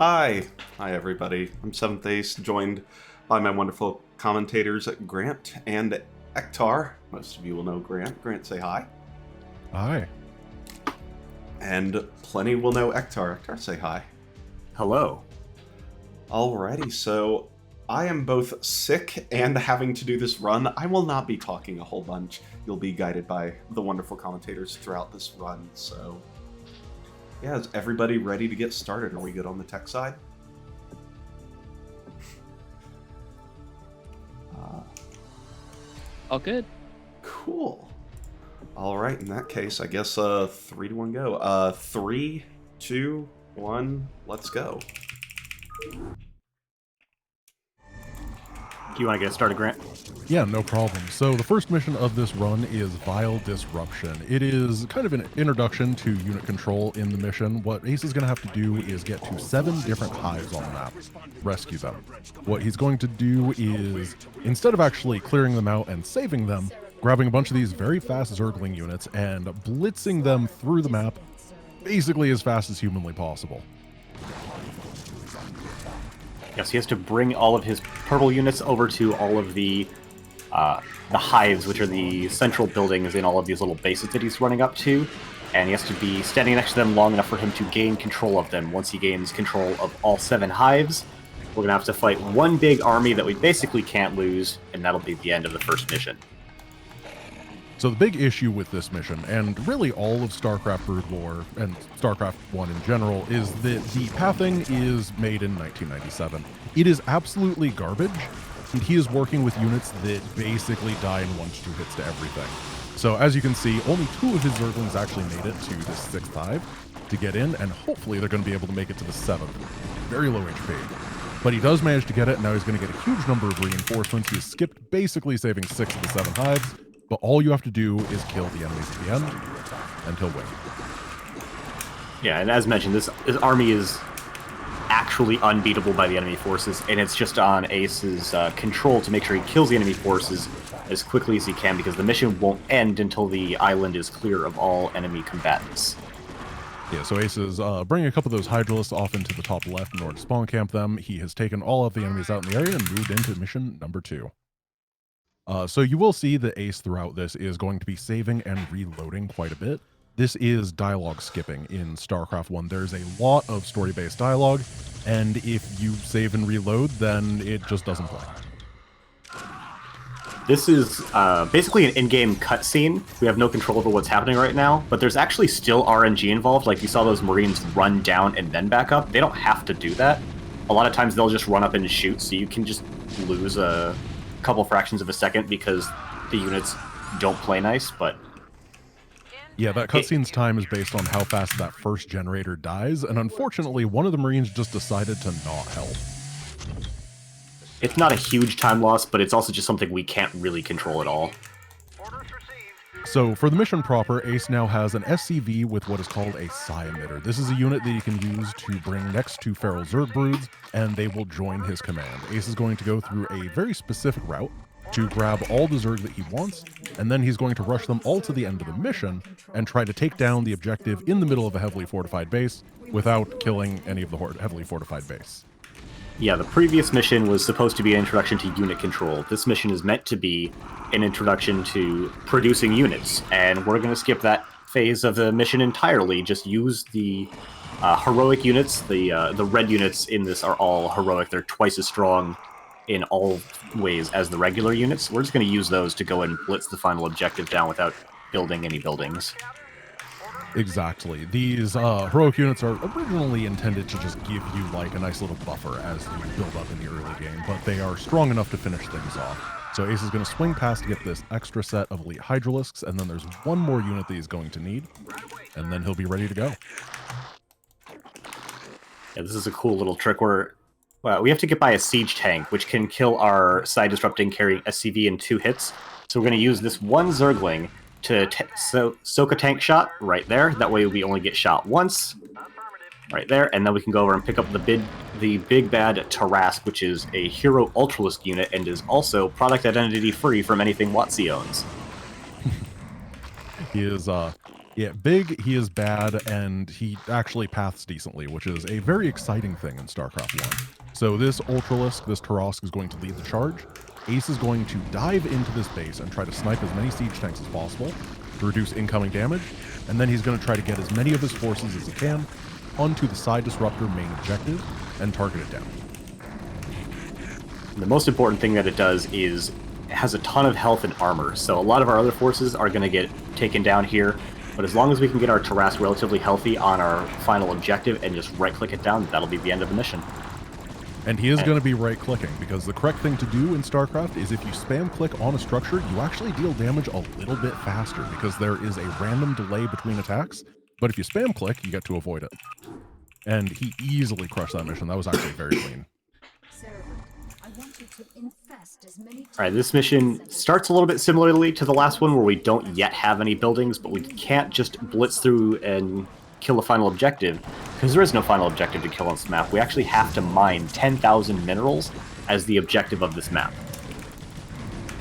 Hi. Hi, everybody. I'm 7th Ace, joined by my wonderful commentators, Grant and Ectar. Most of you will know Grant. Grant, say hi. Hi. And plenty will know Ectar. Ectar, say hi. Hello. Alrighty, so I am both sick and having to do this run. I will not be talking a whole bunch. You'll be guided by the wonderful commentators throughout this run, so... yeah, is everybody ready to get started? Are we good on the tech side? All good. Cool. All right, in that case, I guess 3, 2, 1, go. 3, 2, 1, let's go. Do you want to get started, Grant? Yeah, no problem. So the first mission of this run is Vile Disruption. It is kind of an introduction to unit control in the mission. What Ace is going to have to do is get to 7 different hives on the map, rescue them. What he's going to do is, instead of actually clearing them out and saving them, grabbing a bunch of these very fast Zergling units and blitzing them through the map basically as fast as humanly possible. Yes, he has to bring all of his purple units over to all of the hives, which are the central buildings in all of these little bases that he's running up to, and he has to be standing next to them long enough for him to gain control of them. Once he gains control of all 7 hives, we're going to have to fight one big army that we basically can't lose, and that'll be the end of the first mission. So the big issue with this mission, and really all of StarCraft Brood War, and StarCraft 1 in general, is that the pathing is made in 1997. It is absolutely garbage, and he is working with units that basically die in 1 to 2 hits to everything. So as you can see, only 2 of his Zerglings actually made it to the 6th hive to get in, and hopefully they're going to be able to make it to the 7th. Very low HP. But he does manage to get it, and now he's going to get a huge number of reinforcements. He's skipped basically saving 6 of the 7 hives, but all you have to do is kill the enemies at the end, and he'll win. Yeah, and as mentioned, this army is actually unbeatable by the enemy forces, and it's just on Ace's control to make sure he kills the enemy forces as quickly as he can, because the mission won't end until the island is clear of all enemy combatants. Yeah, so Ace is bringing a couple of those Hydralisks off into the top left in order to spawn camp them. He has taken all of the enemies out in the area and moved into mission number 2. So you will see that Ace throughout this is going to be saving and reloading quite a bit. This is dialogue skipping in StarCraft 1. There's a lot of story-based dialogue, and if you save and reload, then it just doesn't play. This is basically an in-game cutscene. We have no control over what's happening right now, but there's actually still RNG involved. Like you saw those Marines run down and then back up. They don't have to do that. A lot of times they'll just run up and shoot, so you can just lose a couple fractions of a second because the units don't play nice, but... yeah, that cutscene's time is based on how fast that first generator dies, and unfortunately, one of the Marines just decided to not help. It's not a huge time loss, but it's also just something we can't really control at all. So for the mission proper, Ace now has an SCV with what is called a Psi emitter. This is a unit that he can use to bring next to feral Zerg broods, and they will join his command. Ace is going to go through a very specific route to grab all the Zerg that he wants, and then he's going to rush them all to the end of the mission and try to take down the objective in the middle of a heavily fortified base without killing any of the heavily fortified base. Yeah, the previous mission was supposed to be an introduction to unit control. This mission is meant to be an introduction to producing units, and we're going to skip that phase of the mission entirely. Just use the heroic units. The red units in this are all heroic. They're twice as strong in all ways as the regular units. We're just going to use those to go and blitz the final objective down without building any buildings. Exactly. These heroic units are originally intended to just give you like a nice little buffer as you build up in the early game, but they are strong enough to finish things off. So Ace is going to swing past to get this extra set of elite Hydralisks, and then there's one more unit that he's going to need, and then he'll be ready to go. Yeah, this is a cool little trick where we have to get by a siege tank, which can kill our side disrupting carrying SCV in 2 hits. So we're going to use this one Zergling to soak a tank shot right there. That way we only get shot once, right there, and then we can go over and pick up the big bad Tarask, which is a hero Ultralisk unit and is also product identity free from anything WotC owns. He is Yeah, big, he is bad, and he actually paths decently, which is a very exciting thing in StarCraft 1. So this Ultralisk, this Tarask, is going to lead the charge. Ace is going to dive into this base and try to snipe as many siege tanks as possible to reduce incoming damage, and then he's going to try to get as many of his forces as he can onto the side disruptor main objective and target it down. The most important thing that it does is it has a ton of health and armor, so a lot of our other forces are going to get taken down here, but as long as we can get our Tarask relatively healthy on our final objective and just right-click it down, that'll be the end of the mission. And he is going to be right-clicking, because the correct thing to do in StarCraft is if you spam-click on a structure, you actually deal damage a little bit faster, because there is a random delay between attacks, but if you spam-click, you get to avoid it. And he easily crushed that mission. That was actually very clean. Alright, this mission starts a little bit similarly to the last one, where we don't yet have any buildings, but we can't just blitz through and kill the final objective, because there is no final objective to kill on this map. We actually have to mine 10,000 minerals as the objective of this map.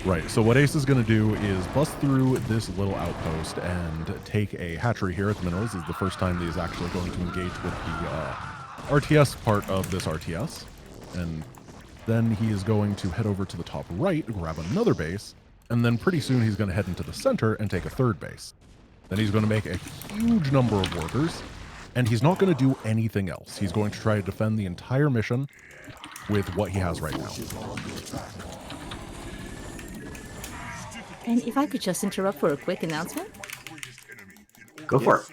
Right, so what Ace is going to do is bust through this little outpost and take a hatchery here at the minerals. This is the first time that he's actually going to engage with the RTS part of this RTS. And then he is going to head over to the top right, grab another base, and then pretty soon he's going to head into the center and take a third base. Then he's going to make a huge number of workers, and he's not going to do anything else. He's going to try to defend the entire mission with what he has right now. And if I could just interrupt for a quick announcement. Go for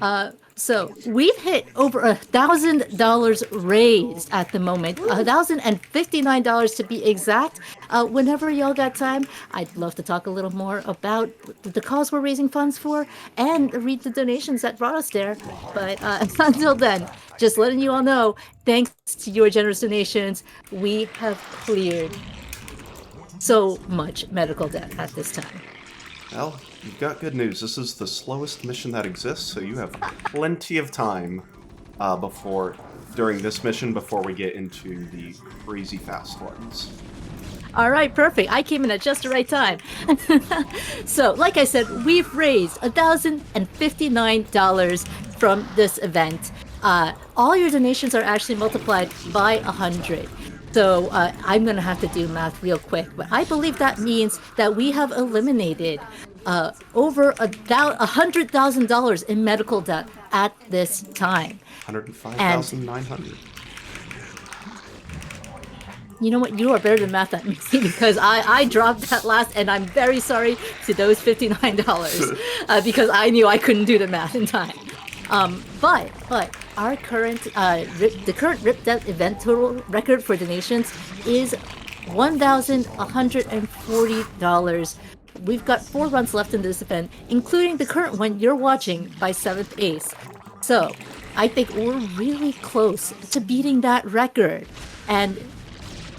it. So we've hit over $1,000 raised at the moment, $1,059 to be exact. Whenever y'all got time, I'd love to talk a little more about the cause we're raising funds for and read the donations that brought us there. But until then, just letting you all know, thanks to your generous donations, we have cleared so much medical debt at this time. Well, you've got good news. This is the slowest mission that exists, so you have plenty of time during this mission before we get into the crazy fast ones. All right, perfect. I came in at just the right time. So, like I said, we've raised $1,059 from this event. All your donations are actually multiplied by 100. So I'm going to have to do math real quick, but I believe that means that we have eliminated over $100,000 in medical debt at this time. 105,900. You know what? You are better than math at me because I dropped that last, and I'm very sorry to those $59 because I knew I couldn't do the math in time. But our current the current RIP debt event total record for donations is $1,140. We've got 4 runs left in this event, including the current one you're watching by 7th Ace. So I think we're really close to beating that record. And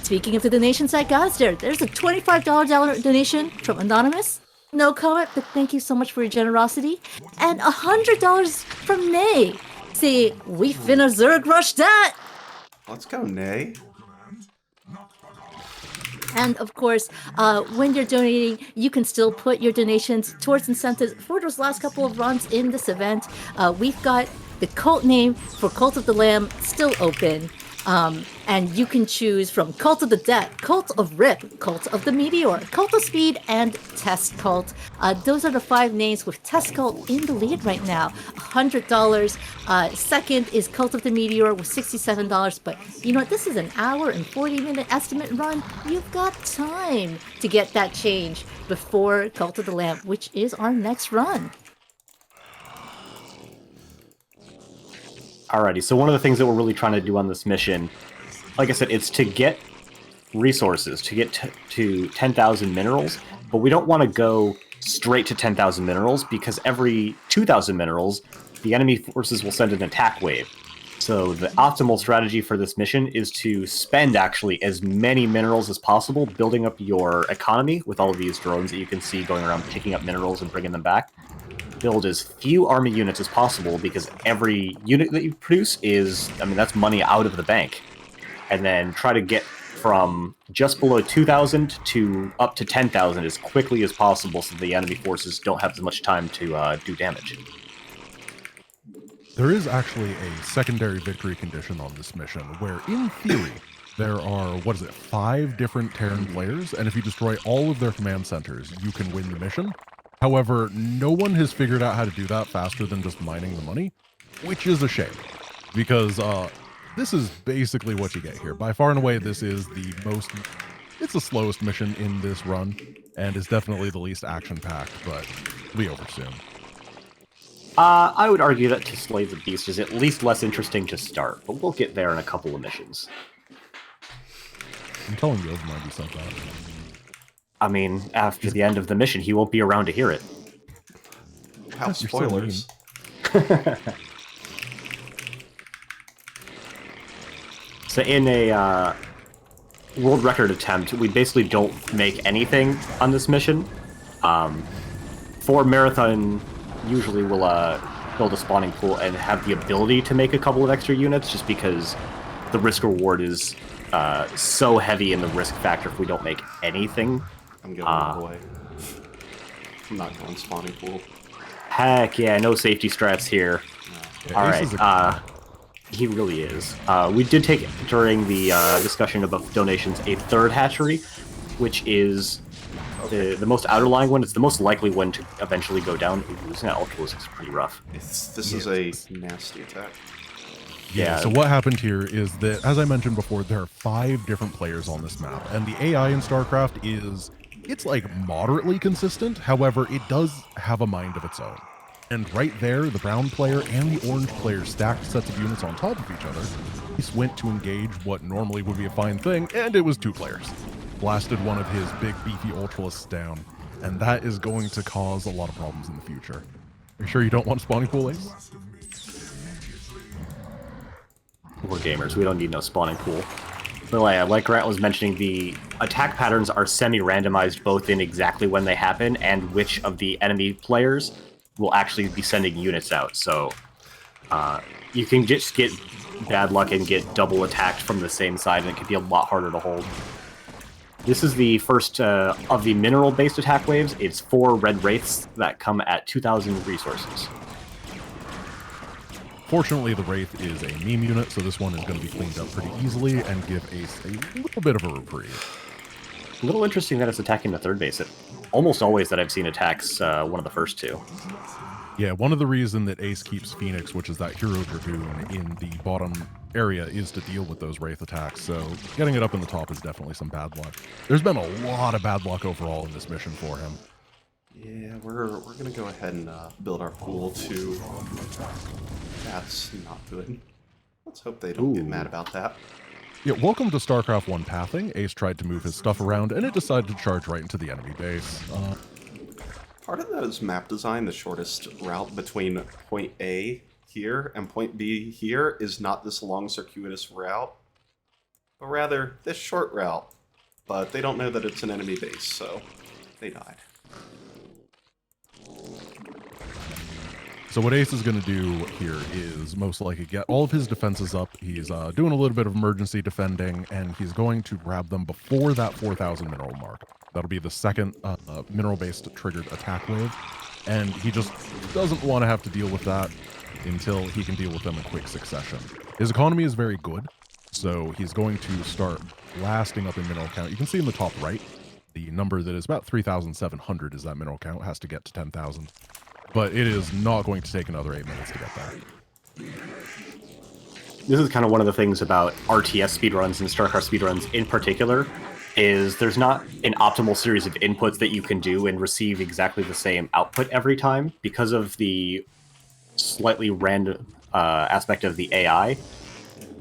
speaking of the donations that got us there, there's a $25 donation from Anonymous. No comment, but thank you so much for your generosity. And $100 from Nay. See, we finna Zerg rush that! Let's go, Nay. And of course, when you're donating, you can still put your donations towards incentives for those last couple of runs in this event. We've got the cult name for Cult of the Lamb still open. And you can choose from Cult of the Death, Cult of Rip, Cult of the Meteor, Cult of Speed, and Test Cult. Those are the 5 names with Test Cult in the lead right now, $100. Second is Cult of the Meteor with $67. But you know what? This is an hour and 40-minute estimate run. You've got time to get that change before Cult of the Lamb, which is our next run. Alrighty, so one of the things that we're really trying to do on this mission, like I said, it's to get resources, to get to 10,000 minerals, but we don't want to go straight to 10,000 minerals because every 2,000 minerals, the enemy forces will send an attack wave. So the optimal strategy for this mission is to spend actually as many minerals as possible, building up your economy with all of these drones that you can see going around picking up minerals and bringing them back. Build as few army units as possible because every unit that you produce is, I mean, that's money out of the bank. And then try to get from just below 2,000 to up to 10,000 as quickly as possible so the enemy forces don't have as much time to do damage. There is actually a secondary victory condition on this mission where, in theory, there are, 5 different Terran players, and if you destroy all of their command centers, you can win the mission. However, no one has figured out how to do that faster than just mining the money, which is a shame, because this is basically what you get here. By far and away, this is it's the slowest mission in this run, and is definitely the least action-packed, but it'll be over soon. I would argue that To Slay the Beast is at least less interesting to start, but we'll get there in a couple of missions. I'm telling you, Overmind, you sent that. I mean, after the end of the mission, he won't be around to hear it. Wow, spoilers. So in a world record attempt, we basically don't make anything on this mission. For Marathon, usually we'll build a spawning pool and have the ability to make a couple of extra units, just because the risk-reward is so heavy in the risk factor if we don't make anything. I'm going all the way. I'm not going spawning pool. Heck yeah, no safety strats here. Yeah, Alright, he really is. We did take, during the discussion about donations, a third hatchery, which is the most outerlying one. It's the most likely one to eventually go down. Ooh, losing that Ultralis is pretty rough. This is a nasty attack. Yeah, so what happened here is that, as I mentioned before, there are 5 different players on this map, and the AI in StarCraft it's like moderately consistent. However, it does have a mind of its own. And right there, the brown player and the orange player stacked sets of units on top of each other. He went to engage what normally would be a fine thing, and it was 2 players. Blasted one of his big beefy Ultralists down, and that is going to cause a lot of problems in the future. Are you sure you don't want a spawning pool, Ace? We're gamers, we don't need no spawning pool. But like Grant was mentioning, the attack patterns are semi-randomized both in exactly when they happen and which of the enemy players will actually be sending units out. So you can just get bad luck and get double attacked from the same side, and it can be a lot harder to hold. This is the first of the mineral-based attack waves. It's 4 red wraiths that come at 2,000 resources. Fortunately, the Wraith is a meme unit, so this one is going to be cleaned up pretty easily and give Ace a little bit of a reprieve. A little interesting that it's attacking the third base. It almost always that I've seen attacks one of the first 2. Yeah, one of the reasons that Ace keeps Phoenix, which is that hero Dragoon, in the bottom area is to deal with those Wraith attacks, so getting it up in the top is definitely some bad luck. There's been a lot of bad luck overall in this mission for him. Yeah, we're gonna go ahead and build our pool too. That's not good. Let's hope they don't get mad about that. Yeah, welcome to StarCraft 1 pathing. Ace tried to move his stuff around, and it decided to charge right into the enemy base. Part of that is map design. The shortest route between point A here and point B here is not this long circuitous route, but rather this short route. But they don't know that it's an enemy base, so they died. So what Ace is going to do here is most likely get all of his defenses up. He's doing a little bit of emergency defending, and he's going to grab them before that 4,000 mineral mark. That'll be the second mineral-based triggered attack wave, and he just doesn't want to have to deal with that until he can deal with them in quick succession. His economy is very good, so he's going to start blasting up in mineral count. You can see in the top right, the number that is about 3,700 is that mineral count, has to get to 10,000. But it is not going to take another 8 minutes to get there. This is kind of one of the things about RTS speedruns and StarCraft speedruns in particular, is there's not an optimal series of inputs that you can do and receive exactly the same output every time because of the slightly random aspect of the AI.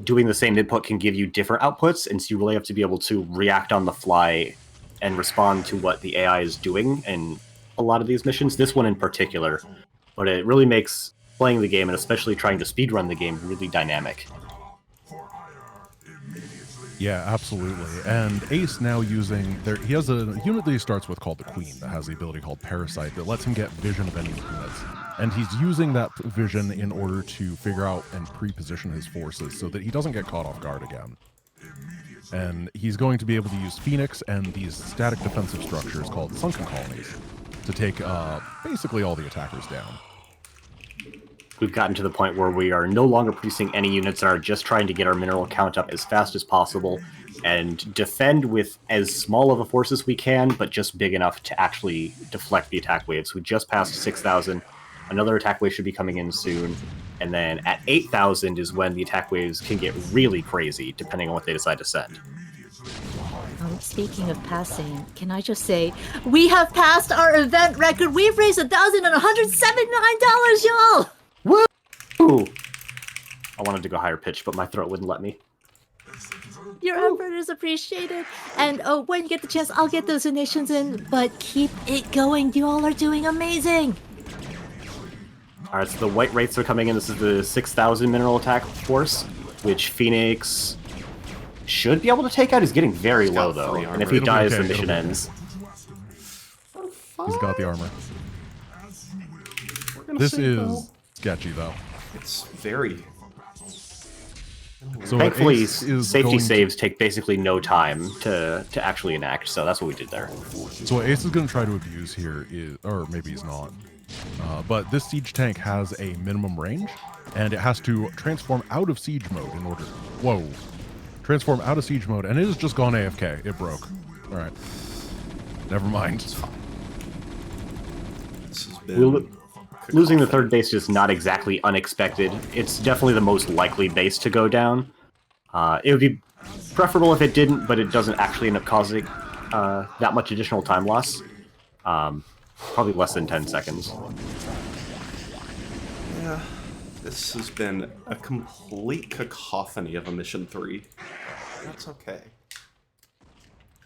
Doing the same input can give you different outputs, and so you really have to be able to react on the fly and respond to what the AI is doing in a lot of these missions, this one in particular. But it really makes playing the game, and especially trying to speedrun the game, really dynamic. Yeah, absolutely. And Ace now using he has a unit that he starts with called the Queen that has the ability called Parasite that lets him get vision of enemy units. And he's using that vision in order to figure out and pre-position his forces so that he doesn't get caught off guard again. And he's going to be able to use Phoenix and these static defensive structures called sunken colonies to take basically all the attackers down. We've gotten to the point where we are no longer producing any units and are just trying to get our mineral count up as fast as possible and defend with as small of a force as we can, but just big enough to actually deflect the attack waves. We just passed 6,000. Another attack wave should be coming in soon. And then at 8,000 is when the attack waves can get really crazy, depending on what they decide to send. Speaking of passing, can I just say, we have passed our event record. We've raised $1,179, y'all! Woo! I wanted to go higher pitch, but my throat wouldn't let me. Your effort is appreciated. And when you get the chance, I'll get those donations in, but keep it going. You all are doing amazing. Alright, so the white wraiths are coming in. This is the 6,000 mineral attack force, which Phoenix should be able to take out. He's getting very low, though. And if he dies, the mission ends. He's got the armor. This is sketchy, though. It's very... So thankfully, safety saves take basically no time to actually enact, so that's what we did there. So what Ace is going to try to abuse here is, or maybe he's not, but this siege tank has a minimum range, and it has to transform out of siege mode in order... Whoa. Transform out of siege mode, and it has just gone AFK. It broke. Alright. Never mind. This has been... Losing the third base is not exactly unexpected. It's definitely the most likely base to go down. It would be preferable if it didn't, but it doesn't actually end up causing that much additional time loss. Probably less than 10 seconds. Yeah, this has been a complete cacophony of a Mission 3. That's okay.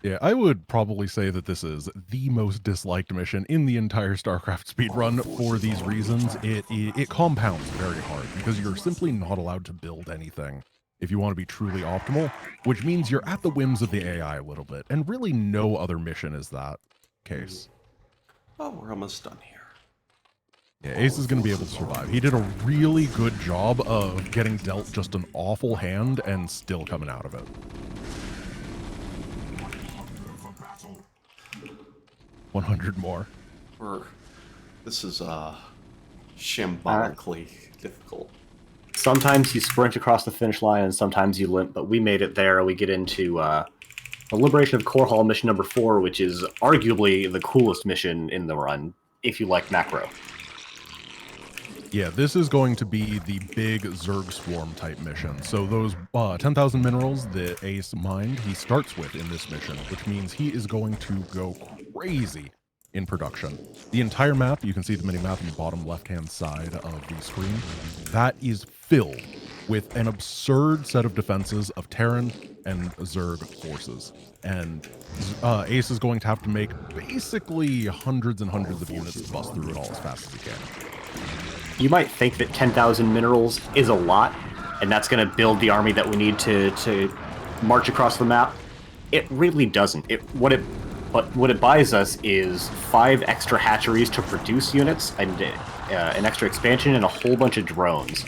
Yeah, I would probably say that this is the most disliked mission in the entire StarCraft speedrun for these reasons. It compounds very hard because you're simply not allowed to build anything if you want to be truly optimal, which means you're at the whims of the AI a little bit, and really no other mission is that case. Oh, we're almost done here. Yeah, Ace is going to be able to survive. He did a really good job of getting dealt just an awful hand and still coming out of it. 100 more. This is shambolically difficult. Sometimes you sprint across the finish line and sometimes you limp, but we made it there. We get into the Liberation of Core Hall mission number 4, which is arguably the coolest mission in the run, if you like macro. Yeah, this is going to be the big Zerg Swarm type mission. So those 10,000 minerals that Ace mined, he starts with in this mission, which means he is going to go crazy in production. The entire map, you can see the mini-map on the bottom left-hand side of the screen, that is filled with an absurd set of defenses of Terran and Zerg forces. And Ace is going to have to make basically hundreds and hundreds of units to bust through it all as fast as he can. You might think that 10,000 minerals is a lot, and that's going to build the army that we need to march across the map. It really doesn't. What it buys us is 5 extra hatcheries to produce units, and an extra expansion, and a whole bunch of drones.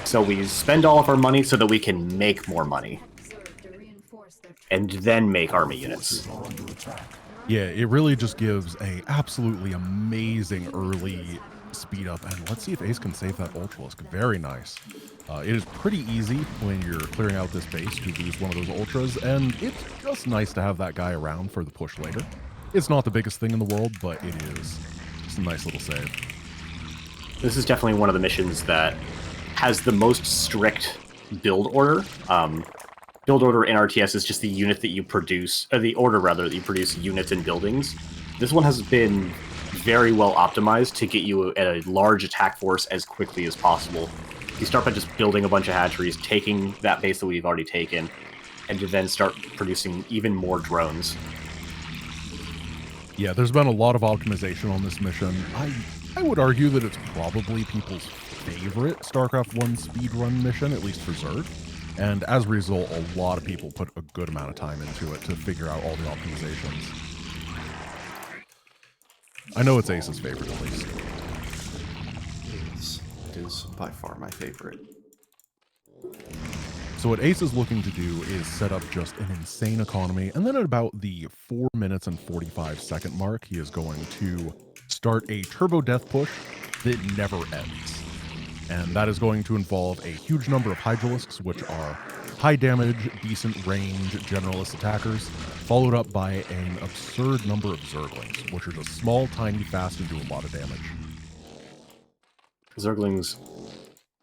So we spend all of our money so that we can make more money. And then make army units. Yeah, it really just gives a absolutely amazing early speed up, and let's see if Ace can save that Ultralisk. Very nice. It is pretty easy when you're clearing out this base to lose one of those Ultras, and it's just nice to have that guy around for the push later. It's not the biggest thing in the world, but it is. It's a nice little save. This is definitely one of the missions that has the most strict build order. Build order in RTS is just the unit that you produce, or the order rather, that you produce units and buildings. This one has been very well optimized to get you a large attack force as quickly as possible. You start by just building a bunch of hatcheries, taking that base that we've already taken, and to then start producing even more drones. Yeah, there's been a lot of optimization on this mission. I would argue that it's probably people's favorite StarCraft 1 speedrun mission, at least for Zerg. And as a result, a lot of people put a good amount of time into it to figure out all the optimizations. I know it's Ace's favorite, at least. It is by far my favorite. So what Ace is looking to do is set up just an insane economy, and then at about the 4 minutes and 45-second mark, he is going to start a turbo death push that never ends. And that is going to involve a huge number of Hydralisks, which are high damage, decent range generalist attackers, followed up by an absurd number of Zerglings, which are just small, tiny, fast, and do a lot of damage. Zerglings,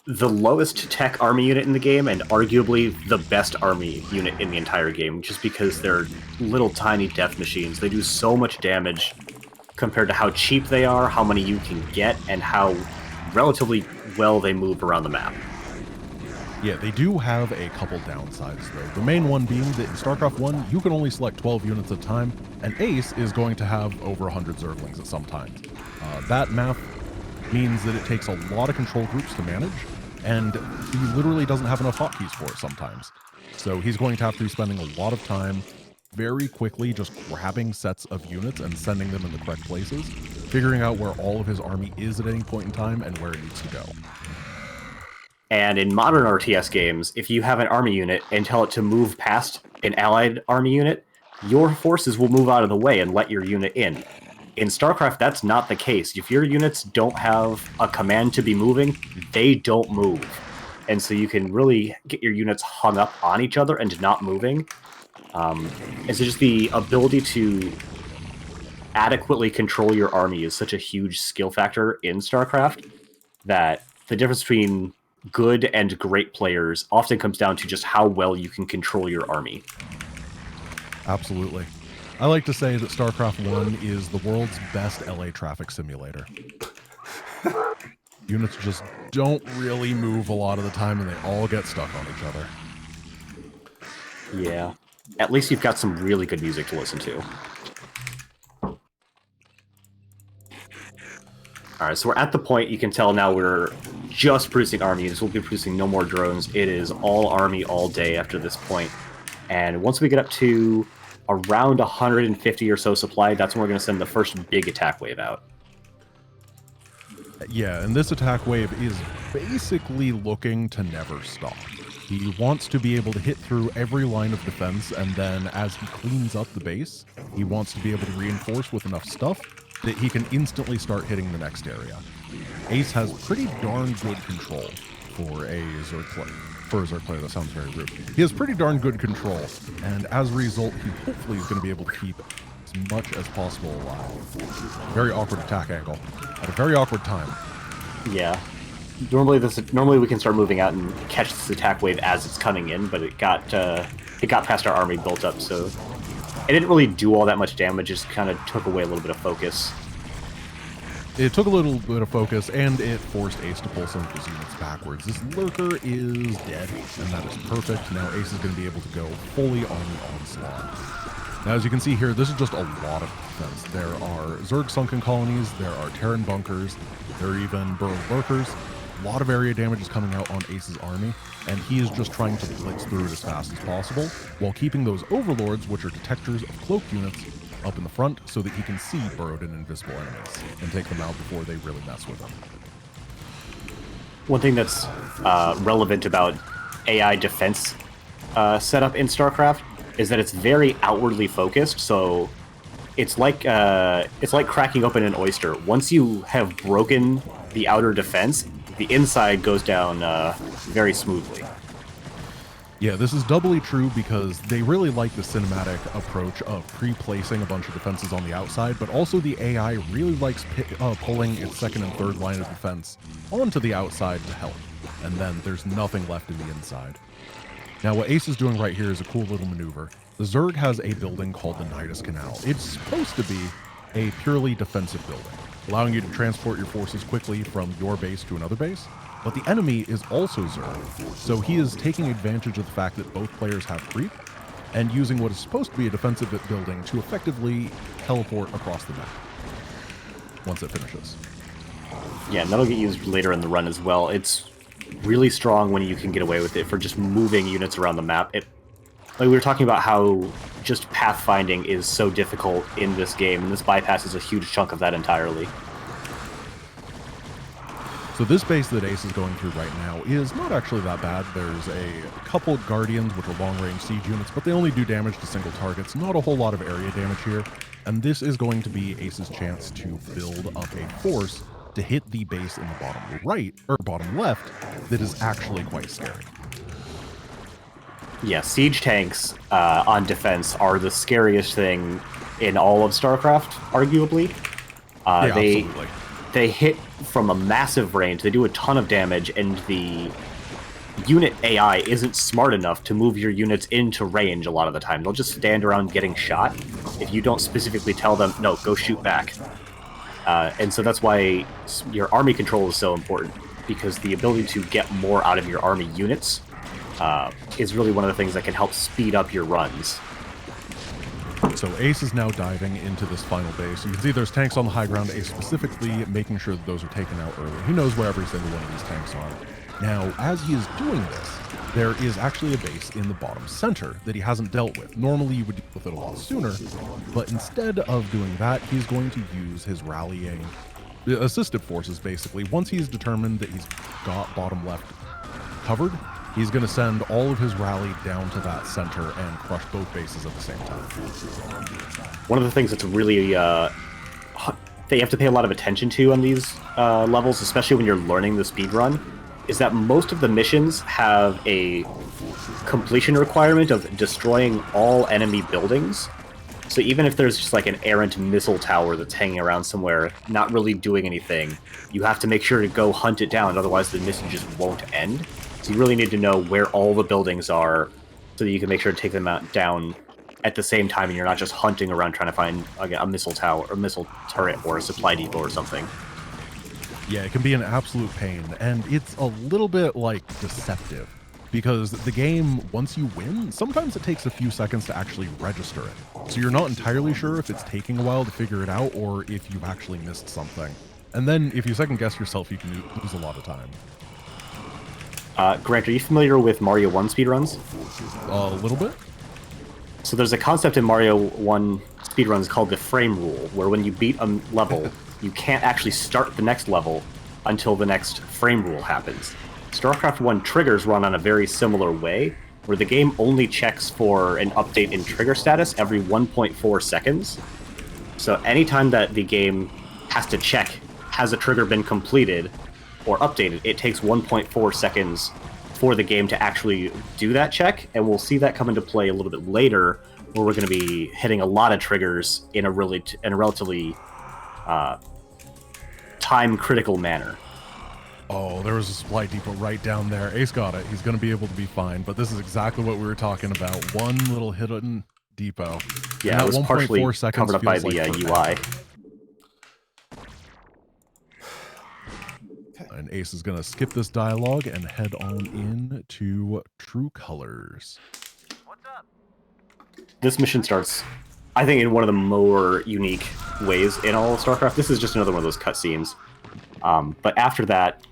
the lowest tech army unit in the game, and arguably the best army unit in the entire game, just because they're little tiny death machines. They do so much damage compared to how cheap they are, how many you can get, and how relatively well they move around the map. Yeah, they do have a couple downsides, though. The main one being that in StarCraft 1, you can only select 12 units at a time, and Ace is going to have over 100 Zerglings at some time. That math means that it takes a lot of control groups to manage, and he literally doesn't have enough hotkeys for it sometimes. So he's going to have to be spending a lot of time very quickly just grabbing sets of units and sending them in the correct places, figuring out where all of his army is at any point in time and where it needs to go. And in modern RTS games, if you have an army unit and tell it to move past an allied army unit, your forces will move out of the way and let your unit in. In StarCraft, that's not the case. If your units don't have a command to be moving, they don't move. And so you can really get your units hung up on each other and not moving. And so just the ability to adequately control your army is such a huge skill factor in StarCraft that the difference between good and great players often comes down to just how well you can control your army. Absolutely. I like to say that StarCraft 1 is the world's best LA traffic simulator. Units just don't really move a lot of the time, and they all get stuck on each other. Yeah. At least you've got some really good music to listen to. Alright, so we're at the point you can tell now we're just producing army units. We'll be producing no more drones. It is all army all day after this point. And once we get up to around 150 or so supply, that's when we're going to send the first big attack wave out. Yeah, and this attack wave is basically looking to never stop. He wants to be able to hit through every line of defense, and then as he cleans up the base, he wants to be able to reinforce with enough stuff that he can instantly start hitting the next area. Ace has pretty darn good control for a Zerg player. For a Zerg player, that sounds very rude. He has pretty darn good control, and as a result, he hopefully is going to be able to keep as much as possible alive. Very awkward attack angle at a very awkward time. Yeah. Normally we can start moving out and catch this attack wave as it's coming in, but it got past our army built up, so it didn't really do all that much damage. Just kind of took away a little bit of focus. It took a little bit of focus, and it forced Ace to pull some of his units backwards. This Lurker is dead, and that is perfect. Now Ace is going to be able to go fully on the onslaught. Now, as you can see here, this is just a lot of defense. There are Zerg sunken colonies, there are Terran bunkers, there are even burrowed lurkers. A lot of area damage is coming out on Ace's army, and he is just trying to blitz through it as fast as possible, while keeping those overlords, which are detectors of cloaked units, up in the front so that he can see burrowed and invisible enemies and take them out before they really mess with him. One thing that's relevant about AI defense setup in StarCraft is that it's very outwardly focused, so it's like cracking open an oyster. Once you have broken the outer defense, the inside goes down very smoothly. Yeah, this is doubly true because they really like the cinematic approach of pre-placing a bunch of defenses on the outside, but also the AI really likes pulling its second and third line of defense onto the outside to help, and then there's nothing left in the inside. Now, what Ace is doing right here is a cool little maneuver. The Zerg has a building called the Nidus Canal. It's supposed to be a purely defensive building, allowing you to transport your forces quickly from your base to another base. But the enemy is also Zerg, so he is taking advantage of the fact that both players have creep, and using what is supposed to be a defensive building to effectively teleport across the map once it finishes. Yeah, and that'll get used later in the run as well. It's really strong when you can get away with it for just moving units around the map. Like we were talking about how just pathfinding is so difficult in this game, and this bypasses a huge chunk of that entirely. So this base that Ace is going through right now is not actually that bad. There's a couple Guardians, which are long-range siege units, but they only do damage to single targets. Not a whole lot of area damage here. And this is going to be Ace's chance to build up a force to hit the base in the bottom right, or bottom left, that is actually quite scary. Yeah, siege tanks on defense are the scariest thing in all of StarCraft, arguably. Yeah, absolutely. They hit from a massive range, they do a ton of damage, and the unit AI isn't smart enough to move your units into range a lot of the time. They'll just stand around getting shot if you don't specifically tell them, no, go shoot back. And so that's why your army control is so important, because the ability to get more out of your army units is really one of the things that can help speed up your runs. So Ace is now diving into this final base. You can see there's tanks on the high ground. Ace specifically making sure that those are taken out early. He knows where every single one of these tanks are. Now, as he is doing this, there is actually a base in the bottom center that he hasn't dealt with. Normally, you would deal with it a lot sooner, but instead of doing that, he's going to use his rallying assisted forces, basically. Once he's determined that he's got bottom left covered, he's going to send all of his rally down to that center and crush both bases at the same time. One of the things that's really that you have to pay a lot of attention to on these levels, especially when you're learning the speedrun, is that most of the missions have a completion requirement of destroying all enemy buildings. So even if there's just like an errant missile tower that's hanging around somewhere, not really doing anything, you have to make sure to go hunt it down, otherwise the mission just won't end. So you really need to know where all the buildings are so that you can make sure to take them down at the same time, and you're not just hunting around trying to find a missile tower or missile turret or a supply depot or something. Yeah, it can be an absolute pain, and it's a little bit, like, deceptive, because the game, once you win, sometimes it takes a few seconds to actually register it. So you're not entirely sure if it's taking a while to figure it out, or if you've actually missed something. And then, if you second-guess yourself, you can lose a lot of time. Grant, are you familiar with Mario 1 speedruns? A little bit? So there's a concept in Mario 1 speedruns called the frame rule, where when you beat a level, you can't actually start the next level until the next frame rule happens. StarCraft 1 triggers run on a very similar way, where the game only checks for an update in trigger status every 1.4 seconds. So anytime that the game has to check, has a trigger been completed or updated, it takes 1.4 seconds for the game to actually do that check, and we'll see that come into play a little bit later, where we're going to be hitting a lot of triggers in a relatively time-critical manner. Oh, there was a supply depot right down there. Ace got it. He's going to be able to be fine, but this is exactly what we were talking about. One little hidden depot. Yeah, it was partially covered up by the UI. And Ace is going to skip this dialogue and head on in to True Colors. What's up? This mission starts, I think, in one of the more unique ways in all of StarCraft. This is just another one of those cutscenes. But after that,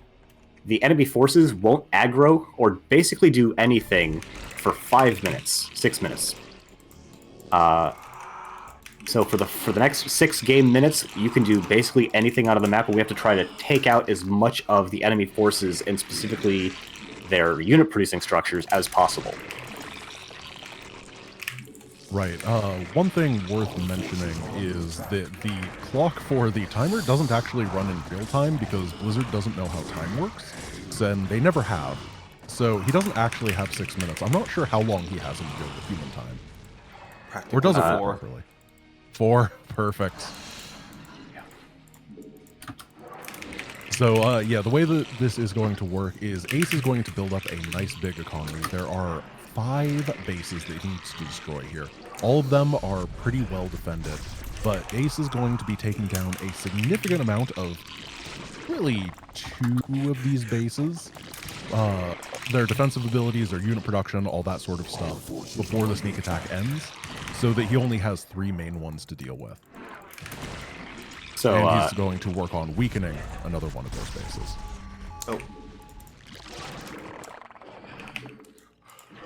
the enemy forces won't aggro or basically do anything for 5 minutes, 6 minutes. So for the next 6 game minutes, you can do basically anything out of the map, but we have to try to take out as much of the enemy forces, and specifically their unit-producing structures, as possible. Right. One thing worth mentioning is that the clock for the timer doesn't actually run in real time, because Blizzard doesn't know how time works, and they never have. So he doesn't actually have 6 minutes. I'm not sure how long he has in real human time. Or does it properly? 4, perfect. So, yeah, the way that this is going to work is Ace is going to build up a nice big economy. There are 5 bases that he needs to destroy here. All of them are pretty well defended, but Ace is going to be taking down a significant amount of, really, 2 of these bases. Their defensive abilities, their unit production, all that sort of stuff, before the sneak attack ends, so that he only has 3 main ones to deal with. So, and he's going to work on weakening another one of those bases. Oh.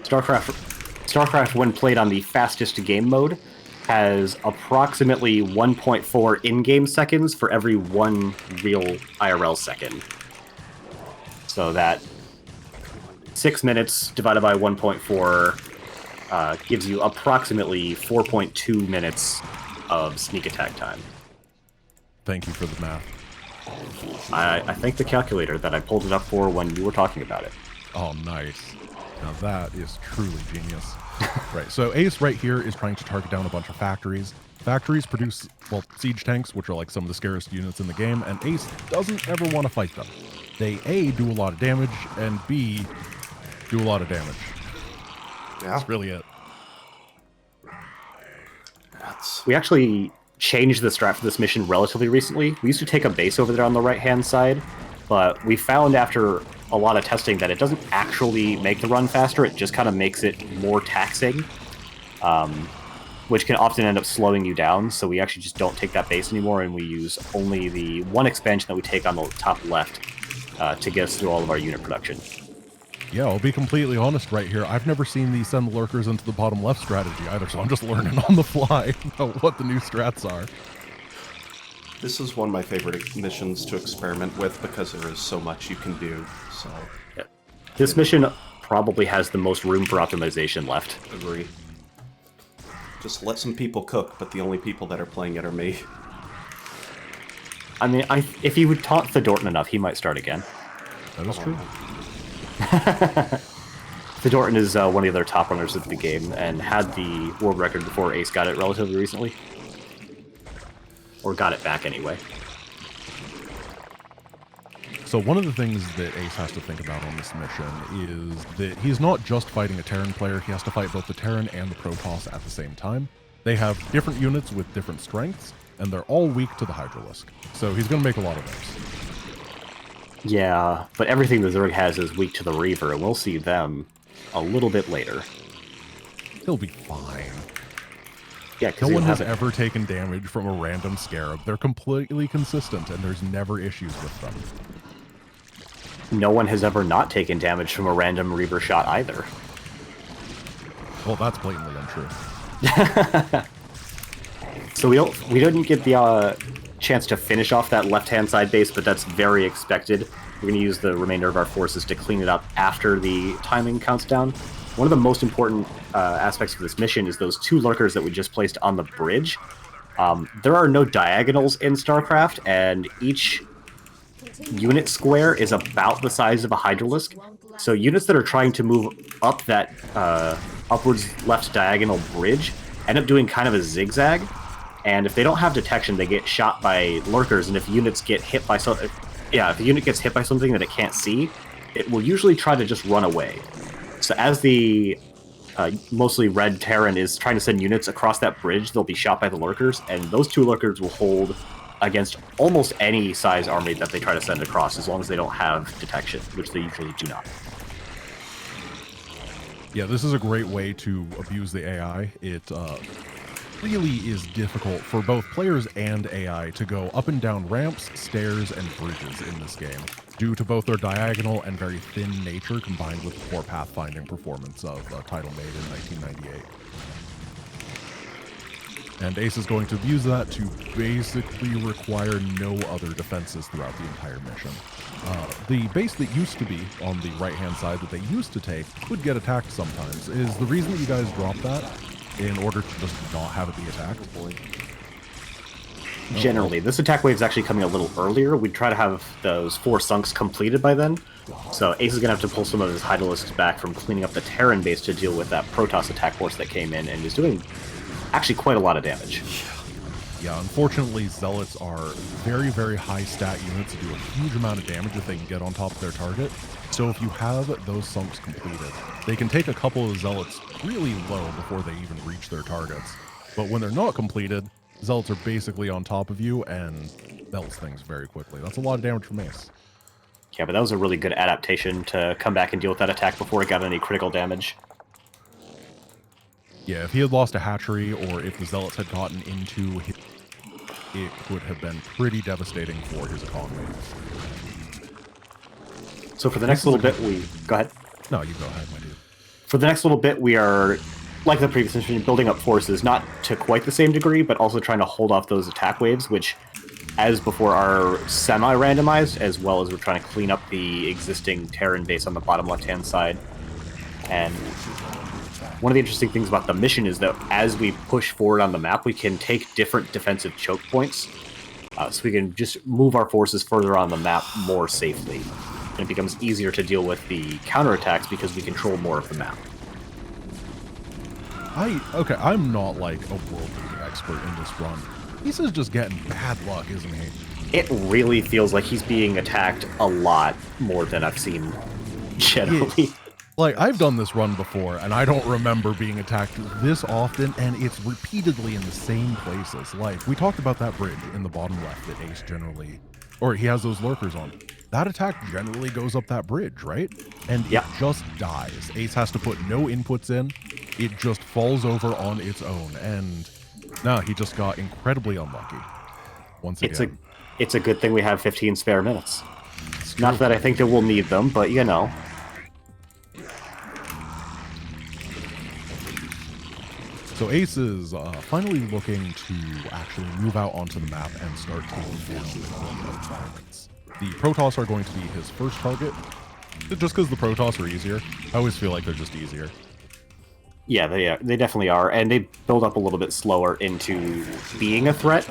StarCraft, when played on the fastest game mode, has approximately 1.4 in-game seconds for every 1 real IRL second. So that 6 minutes divided by 1.4 gives you approximately 4.2 minutes of sneak attack time. Thank you for the math. I thank the calculator that I pulled it up for when you were talking about it. Oh, nice. Now that is truly genius. Right, so Ace right here is trying to target down a bunch of factories. Factories produce, well, siege tanks, which are like some of the scariest units in the game, and Ace doesn't ever want to fight them. They A, do a lot of damage, and B, do a lot of damage. Yeah. That's really it. We actually changed the strat for this mission relatively recently. We used to take a base over there on the right-hand side, but we found after a lot of testing that it doesn't actually make the run faster, it just kind of makes it more taxing, which can often end up slowing you down, so we actually just don't take that base anymore, and we use only the one expansion that we take on the top left to get us through all of our unit production. Yeah, I'll be completely honest right here. I've never seen the send the lurkers into the bottom left strategy either, so I'm just learning on the fly about what the new strats are. This is one of my favorite missions to experiment with because there is so much you can do. So, yeah. This mission probably has the most room for optimization left. Agree. Just let some people cook, but the only people that are playing it are me. I mean, if you would taunt Thedorton enough, he might start again. That is true. Thedorton is one of the other top runners of the game and had the world record before Ace got it relatively recently. Or got it back anyway. So one of the things that Ace has to think about on this mission is that he's not just fighting a Terran player, he has to fight both the Terran and the Protoss at the same time. They have different units with different strengths, and they're all weak to the Hydralisk. So he's going to make a lot of those. Yeah, but everything the Zerg has is weak to the Reaver, and we'll see them a little bit later. He'll be fine. Yeah, no one has ever taken damage from a random Scarab. They're completely consistent, and there's never issues with them. No one has ever not taken damage from a random Reaver shot either. Well, that's blatantly untrue. So we didn't get the chance to finish off that left-hand side base, but that's very expected. We're going to use the remainder of our forces to clean it up after the timing counts down. One of the most important aspects of this mission is those 2 lurkers that we just placed on the bridge. There are no diagonals in StarCraft, and each unit square is about the size of a Hydralisk. So units that are trying to move up that upwards left diagonal bridge end up doing kind of a zigzag. And if they don't have detection, they get shot by lurkers. And if units get hit by something, if a unit gets hit by something that it can't see, it will usually try to just run away. So as the mostly red Terran is trying to send units across that bridge, they'll be shot by the lurkers, and those 2 lurkers will hold against almost any size army that they try to send across, as long as they don't have detection, which they usually do not. Yeah, this is a great way to abuse the AI. It really is difficult for both players and AI to go up and down ramps, stairs, and bridges in this game, due to both their diagonal and very thin nature combined with the poor pathfinding performance of Title Made in 1998. And Ace is going to abuse that to basically require no other defenses throughout the entire mission. The base that used to be on the right-hand side that they used to take could get attacked sometimes. Is the reason that you guys dropped that in order to just not have it be attacked? Generally, this attack wave is actually coming a little earlier. We'd try to have those 4 sunks completed by then. So Ace is going to have to pull some of his Hydralisks back from cleaning up the Terran base to deal with that Protoss attack force that came in and is doing actually quite a lot of damage. Yeah, unfortunately, Zealots are very, very high stat units that do a huge amount of damage if they can get on top of their target. So if you have those sunks completed, they can take a couple of Zealots really low before they even reach their targets. But when they're not completed, Zealots are basically on top of you and melts things very quickly. That's a lot of damage from Ace. Yeah, but that was a really good adaptation to come back and deal with that attack before it got any critical damage. Yeah, if he had lost a hatchery or if the Zealots had gotten into his, it would have been pretty devastating for his economy. So for the next little bit, Go ahead. No, you go ahead, my dude. For the next little bit, we are, like the previous mission, building up forces, not to quite the same degree, but also trying to hold off those attack waves, which as before, are semi-randomized, as well as we're trying to clean up the existing Terran base on the bottom left-hand side. And one of the interesting things about the mission is that as we push forward on the map, we can take different defensive choke points, so we can just move our forces further on the map more safely. And it becomes easier to deal with the counterattacks because we control more of the map. Okay, I'm not like a world-leading expert in this run. He's just getting bad luck, isn't he? It really feels like he's being attacked a lot more than I've seen generally. Like, I've done this run before, and I don't remember being attacked this often, and it's repeatedly in the same places. Like, we talked about that bridge in the bottom left that Ace generally, or he has those lurkers on. That attack generally goes up that bridge, right? And it just dies. Ace has to put no inputs in. It just falls over on its own, and no, he just got incredibly unlucky. Once again. It's a good thing we have 15 spare minutes. Not that I think that we'll need them, but you know. So Ace is finally looking to actually move out onto the map and start taking down the opponents. The Protoss are going to be his first target, just because the Protoss are easier. I always feel like they're just easier. Yeah, they definitely are, and they build up a little bit slower into being a threat.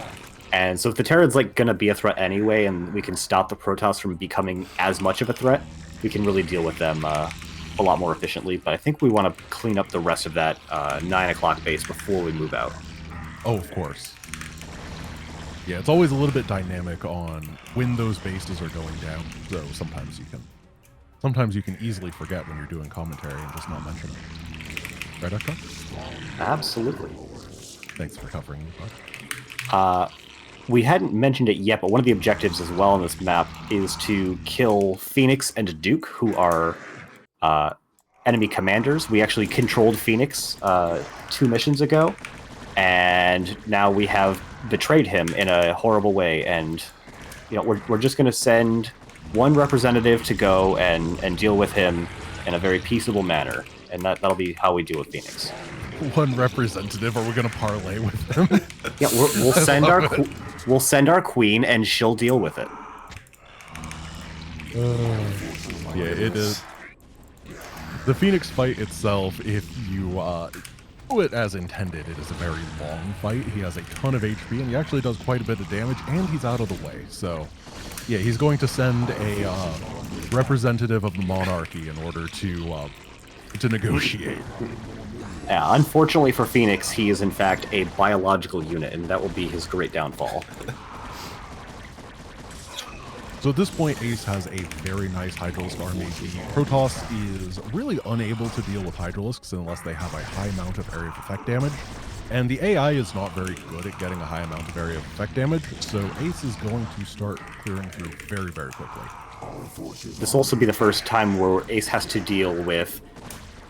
And so if the Terran's like gonna be a threat anyway, and we can stop the Protoss from becoming as much of a threat, we can really deal with them a lot more efficiently. But I think we want to clean up the rest of that 9 o'clock base before we move out. Oh, of course. Yeah, it's always a little bit dynamic on when those bases are going down. So sometimes you can easily forget when you're doing commentary and just not mention it. Right, Ectar? Absolutely. Thanks for covering me, bud. We hadn't mentioned it yet, but one of the objectives as well on this map is to kill Phoenix and Duke, who are enemy commanders. We actually controlled Phoenix 2 missions ago, and now we have betrayed him in a horrible way. And you know, we're just going to send one representative to go and deal with him in a very peaceable manner, and that'll be how we deal with Phoenix. One representative? Are we going to parlay with them? Yeah, we'll send our queen, and she'll deal with it. Yeah, it is. The Phoenix fight itself, if you do it as intended, it is a very long fight. He has a ton of HP, and he actually does quite a bit of damage, and he's out of the way. So, yeah, he's going to send a representative of the monarchy in order to negotiate. Yeah, unfortunately for Phoenix, he is in fact a biological unit, and that will be his great downfall. So at this point, Ace has a very nice Hydralisk army. The Protoss is really unable to deal with Hydralisks unless they have a high amount of area of effect damage. And the AI is not very good at getting a high amount of area of effect damage, so Ace is going to start clearing through very, very quickly. This will also be the first time where Ace has to deal with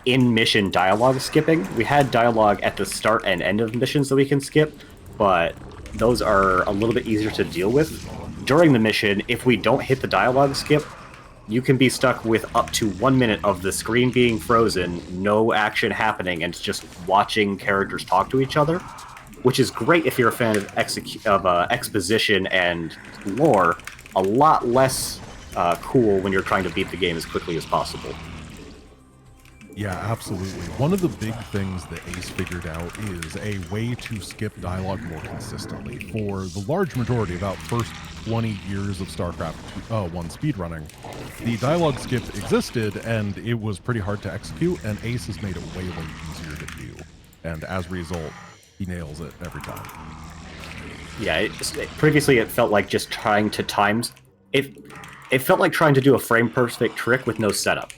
in-mission dialogue skipping. We had dialogue at the start and end of missions that we can skip, but those are a little bit easier to deal with. During the mission, if we don't hit the dialogue skip, you can be stuck with up to 1 minute of the screen being frozen, no action happening, and just watching characters talk to each other, which is great if you're a fan of exposition and lore. A lot less cool when you're trying to beat the game as quickly as possible. Yeah, absolutely. One of the big things that Ace figured out is a way to skip dialogue more consistently. For the large majority, about first 20 years of StarCraft 1 speedrunning, the dialogue skip existed, and it was pretty hard to execute, and Ace has made it way, way easier to do. And as a result, he nails it every time. Yeah, previously it felt like just trying to times... It felt like trying to do a frame-perfect trick with no setup.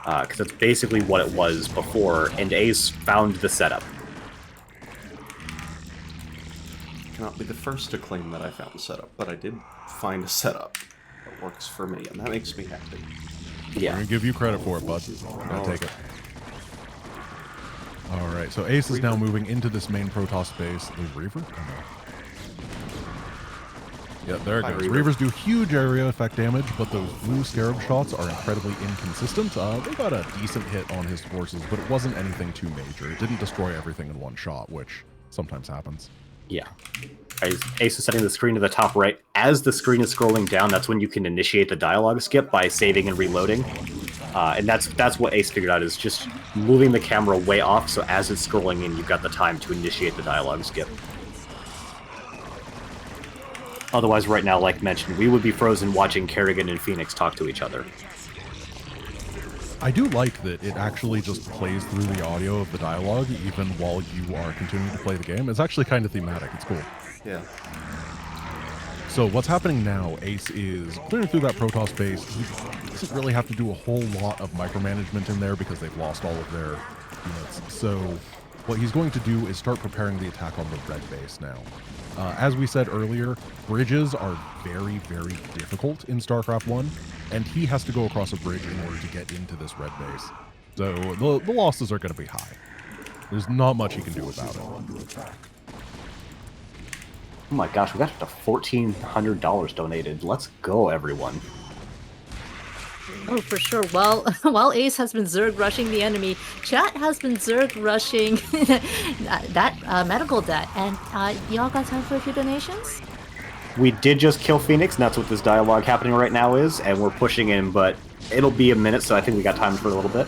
Because that's basically what it was before, and Ace found the setup. Cannot be the first to claim that I found the setup, but I did find a setup that works for me, and that makes me happy. Yeah. I'm going to give you credit for it, bud. I'll take it. Alright, so Ace is now moving into this main Protoss base. The Reaver? Oh, no. Yeah, there it goes. Reavers do huge area effect damage, but those blue Scarab shots are incredibly inconsistent. They got a decent hit on his forces, but it wasn't anything too major. It didn't destroy everything in one shot, which sometimes happens. Yeah. Ace is setting the screen to the top right. As the screen is scrolling down, that's when you can initiate the dialogue skip by saving and reloading. And that's what Ace figured out, is just moving the camera way off, so as it's scrolling in, you've got the time to initiate the dialogue skip. Otherwise, right now, like mentioned, we would be frozen watching Kerrigan and Phoenix talk to each other. I do like that it actually just plays through the audio of the dialogue even while you are continuing to play the game. It's actually kind of thematic. It's cool. Yeah. So what's happening now, Ace is clearing through that Protoss base. He doesn't really have to do a whole lot of micromanagement in there because they've lost all of their units. So what he's going to do is start preparing the attack on the red base now. As we said earlier, bridges are very, very difficult in StarCraft 1, and he has to go across a bridge in order to get into this red base. So the losses are going to be high. There's not much he can do about it. Oh my gosh, we got up to $1,400 donated. Let's go, everyone. Oh, for sure. Well, while Ace has been Zerg rushing the enemy, chat has been Zerg rushing that medical debt. And y'all got time for a few donations? We did just kill Phoenix, and that's what this dialogue happening right now is, and we're pushing in, but it'll be a minute, so I think we got time for a little bit.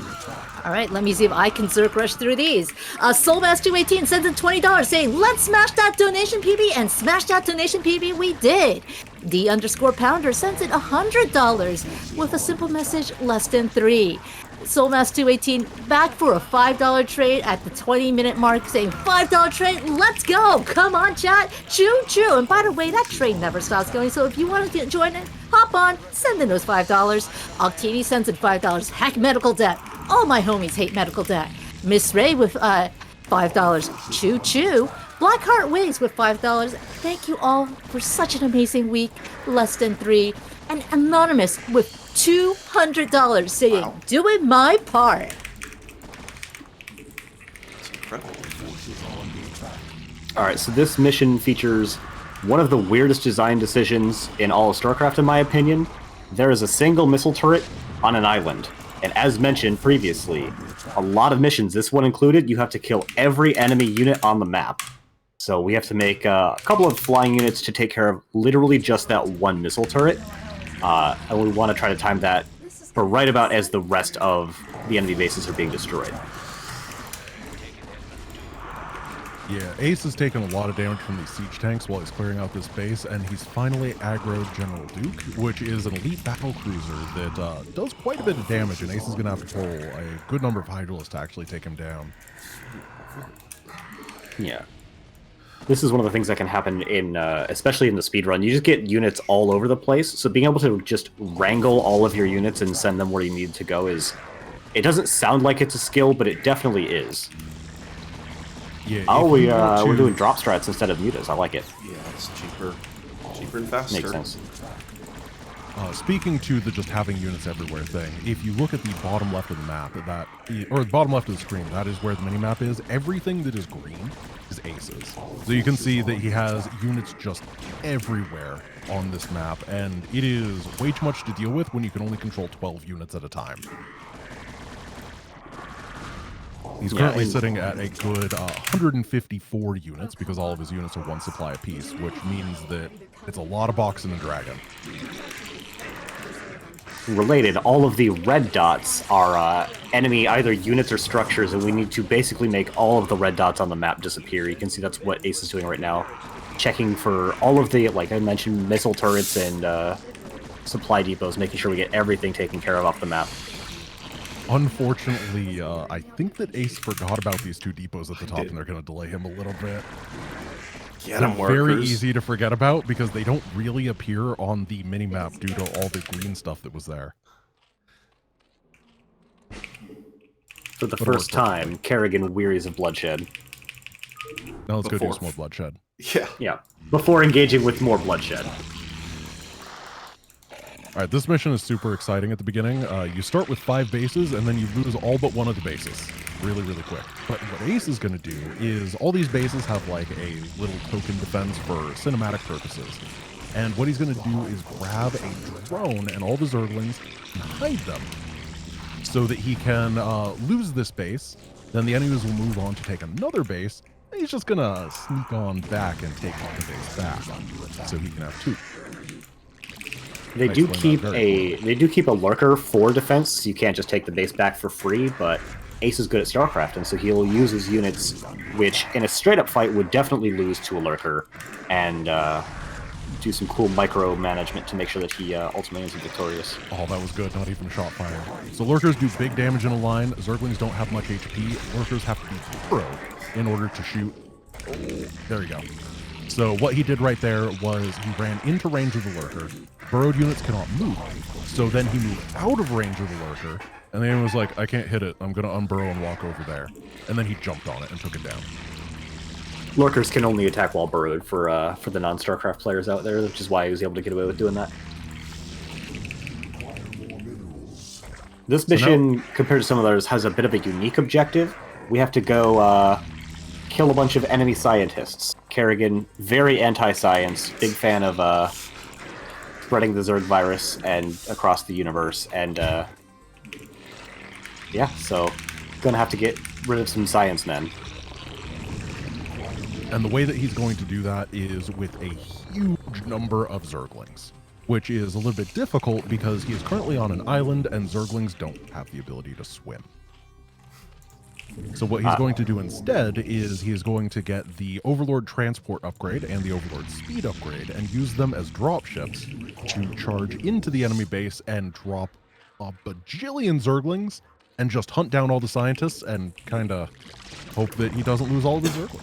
All right, let me see if I can Zerg rush through these. Soulmass218 sends in $20 saying, let's smash that donation PB, and smash that donation PB we did. D_Pounder sends in $100 with a simple message, less than 3. Soulmass218 back for a $5 trade at the 20-minute mark saying, $5 trade, let's go. Come on, chat. Choo choo. And by the way, that trade never stops going, so if you want to join it, hop on, send in those $5. Octini sends in $5. Hack medical debt. All my homies hate medical debt. Miss Ray with $5. Choo choo. Blackheart Wigs with $5. Thank you all for such an amazing week. Less than 3. And Anonymous with $200 saying, wow, doing my part. That's incredible. Alright, so this mission features one of the weirdest design decisions in all of StarCraft, in my opinion. There is a single missile turret on an island. And as mentioned previously, a lot of missions, this one included, you have to kill every enemy unit on the map. So we have to make a couple of flying units to take care of literally just that one missile turret. And we want to try to time that for right about as the rest of the enemy bases are being destroyed. Yeah, Ace has taken a lot of damage from these siege tanks while he's clearing out this base, and he's finally aggroed General Duke, which is an elite battle cruiser that does quite a bit of damage, and Ace is going to have to pull a good number of Hydralisks to actually take him down. Yeah. This is one of the things that can happen in, especially in the speedrun. You just get units all over the place, so being able to just wrangle all of your units and send them where you need to go is... It doesn't sound like it's a skill, but it definitely is. Yeah, oh, we're doing drop strats instead of mutas. I like it. Yeah, it's cheaper and faster. Makes sense. Speaking to the just having units everywhere thing, if you look at the bottom left of the map, or the bottom left of the screen, that is where the minimap is. Everything that is green is Ace's. So you can see that he has units just everywhere on this map, and it is way too much to deal with when you can only control 12 units at a time. He's currently sitting at a good 154 units because all of his units are one supply apiece, which means that it's a lot of boxing and dragon. Related, all of the red dots are enemy either units or structures, and we need to basically make all of the red dots on the map disappear. You can see that's what Ace is doing right now. Checking for all of the, like I mentioned, missile turrets and supply depots, making sure we get everything taken care of off the map. Unfortunately, I think that Ace forgot about these two depots at the top, and they're going to delay him a little bit. Get them, workers. Very workers. easy to forget about because they don't really appear on the minimap due to all the green stuff that was there. For the first time, Kerrigan wearies of bloodshed. Now let's go do some more bloodshed. Yeah. Yeah, before engaging with more bloodshed. All right, this mission is super exciting at the beginning. You start with 5 bases, and then you lose all but one of the bases really, really quick. But what Ace is going to do is all these bases have like a little token defense for cinematic purposes. And what he's going to do is grab a drone and all the Zerglings and hide them so that he can lose this base. Then the enemies will move on to take another base, and he's just gonna sneak on back and take the base back, so he can have 2. They do keep a lurker for defense, so you can't just take the base back for free, but Ace is good at StarCraft, and so he'll use his units, which in a straight-up fight would definitely lose to a lurker, and do some cool micro-management to make sure that he ultimately is victorious. Oh, that was good, not even shot fire. So lurkers do big damage in a line, Zerglings don't have much HP, lurkers have to be burrowed in order to shoot. Oh, there you go. So what he did right there was he ran into range of the lurker. Burrowed units cannot move. So then he moved out of range of the lurker, and then he was like, I can't hit it. I'm going to unburrow and walk over there. And then he jumped on it and took it down. Lurkers can only attack while burrowed for the non-StarCraft players out there, which is why he was able to get away with doing that. This mission, compared to some others, has a bit of a unique objective. We have to go kill a bunch of enemy scientists. Kerrigan, very anti-science, big fan of spreading the Zerg virus and across the universe, and yeah, so gonna have to get rid of some science men. And the way that he's going to do that is with a huge number of Zerglings, which is a little bit difficult because he is currently on an island and Zerglings don't have the ability to swim. So what he's going to do instead is he is going to get the Overlord Transport upgrade and the Overlord Speed upgrade and use them as dropships to charge into the enemy base and drop a bajillion Zerglings and just hunt down all the scientists and kind of hope that he doesn't lose all of the Zerglings.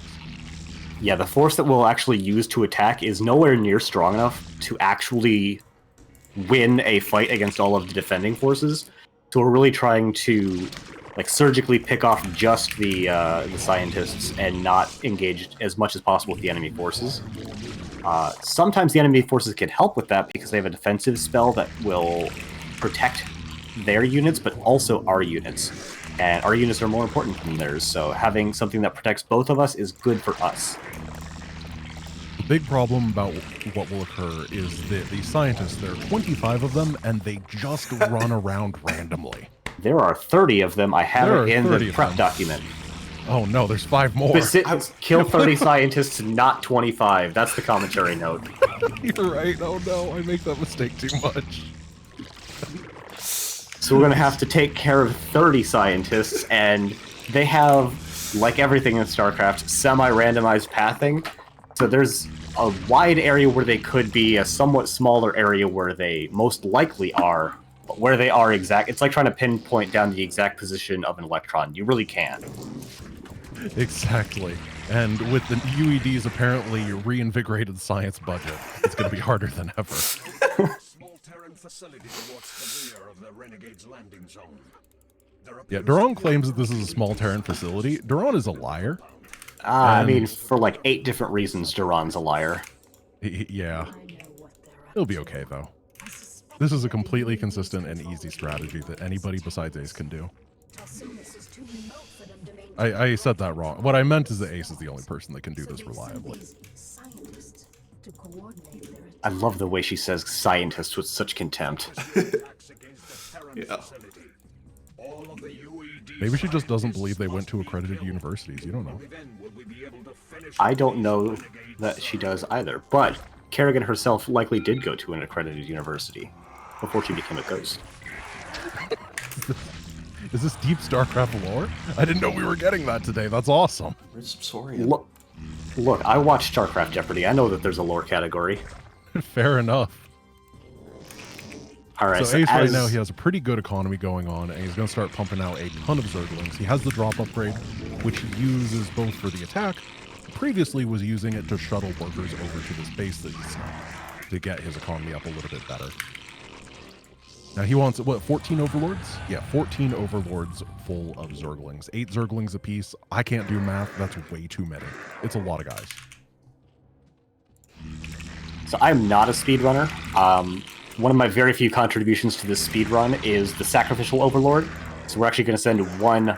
Yeah, the force that we'll actually use to attack is nowhere near strong enough to actually win a fight against all of the defending forces. So we're really trying to surgically pick off just the scientists and not engage as much as possible with the enemy forces. Sometimes the enemy forces can help with that because they have a defensive spell that will protect their units, but also our units. And our units are more important than theirs, so having something that protects both of us is good for us. The big problem about what will occur is that the scientists, there are 25 of them, and they just run around randomly. There are 30 of them. I have it in the prep document. Oh no, there's 5 more. Kill 30 scientists, not 25. That's the commentary note. You're right. Oh no, I make that mistake too much. So we're going to have to take care of 30 scientists, and they have, like everything in StarCraft, semi-randomized pathing. So there's a wide area where they could be, a somewhat smaller area where they most likely are. But where they are exact, it's like trying to pinpoint down the exact position of an electron. You really can't. Exactly. And with the UED's apparently reinvigorated science budget, it's going to be harder than ever. Small Terran facility towards the rear of the Renegade's landing zone. Yeah, Duran claims that this is a small Terran facility. Duran is a liar. I mean, for like 8 different reasons, Duran's a liar. Yeah. It'll be okay, though. This is a completely consistent and easy strategy that anybody besides Ace can do. I said that wrong. What I meant is that Ace is the only person that can do this reliably. I love the way she says scientist with such contempt. Yeah. Maybe she just doesn't believe they went to accredited universities. You don't know. I don't know that she does either, but Kerrigan herself likely did go to an accredited university before she became a ghost. Is this deep StarCraft lore? I didn't know we were getting that today. That's awesome. Where's Subsorian? Look, I watched StarCraft Jeopardy. I know that there's a lore category. Fair enough. All right, so Ace right now, he has a pretty good economy going on, and he's going to start pumping out a ton of Zerglings. He has the drop upgrade, which he uses both for the attack. Previously was using it to shuttle workers over to this base that he's to get his economy up a little bit better. Now he wants, what, 14 overlords? Yeah, 14 overlords full of Zerglings. 8 Zerglings apiece. I can't do math. That's way too many. It's a lot of guys. So I'm not a speedrunner. One of my very few contributions to this speedrun is the Sacrificial Overlord. So we're actually going to send one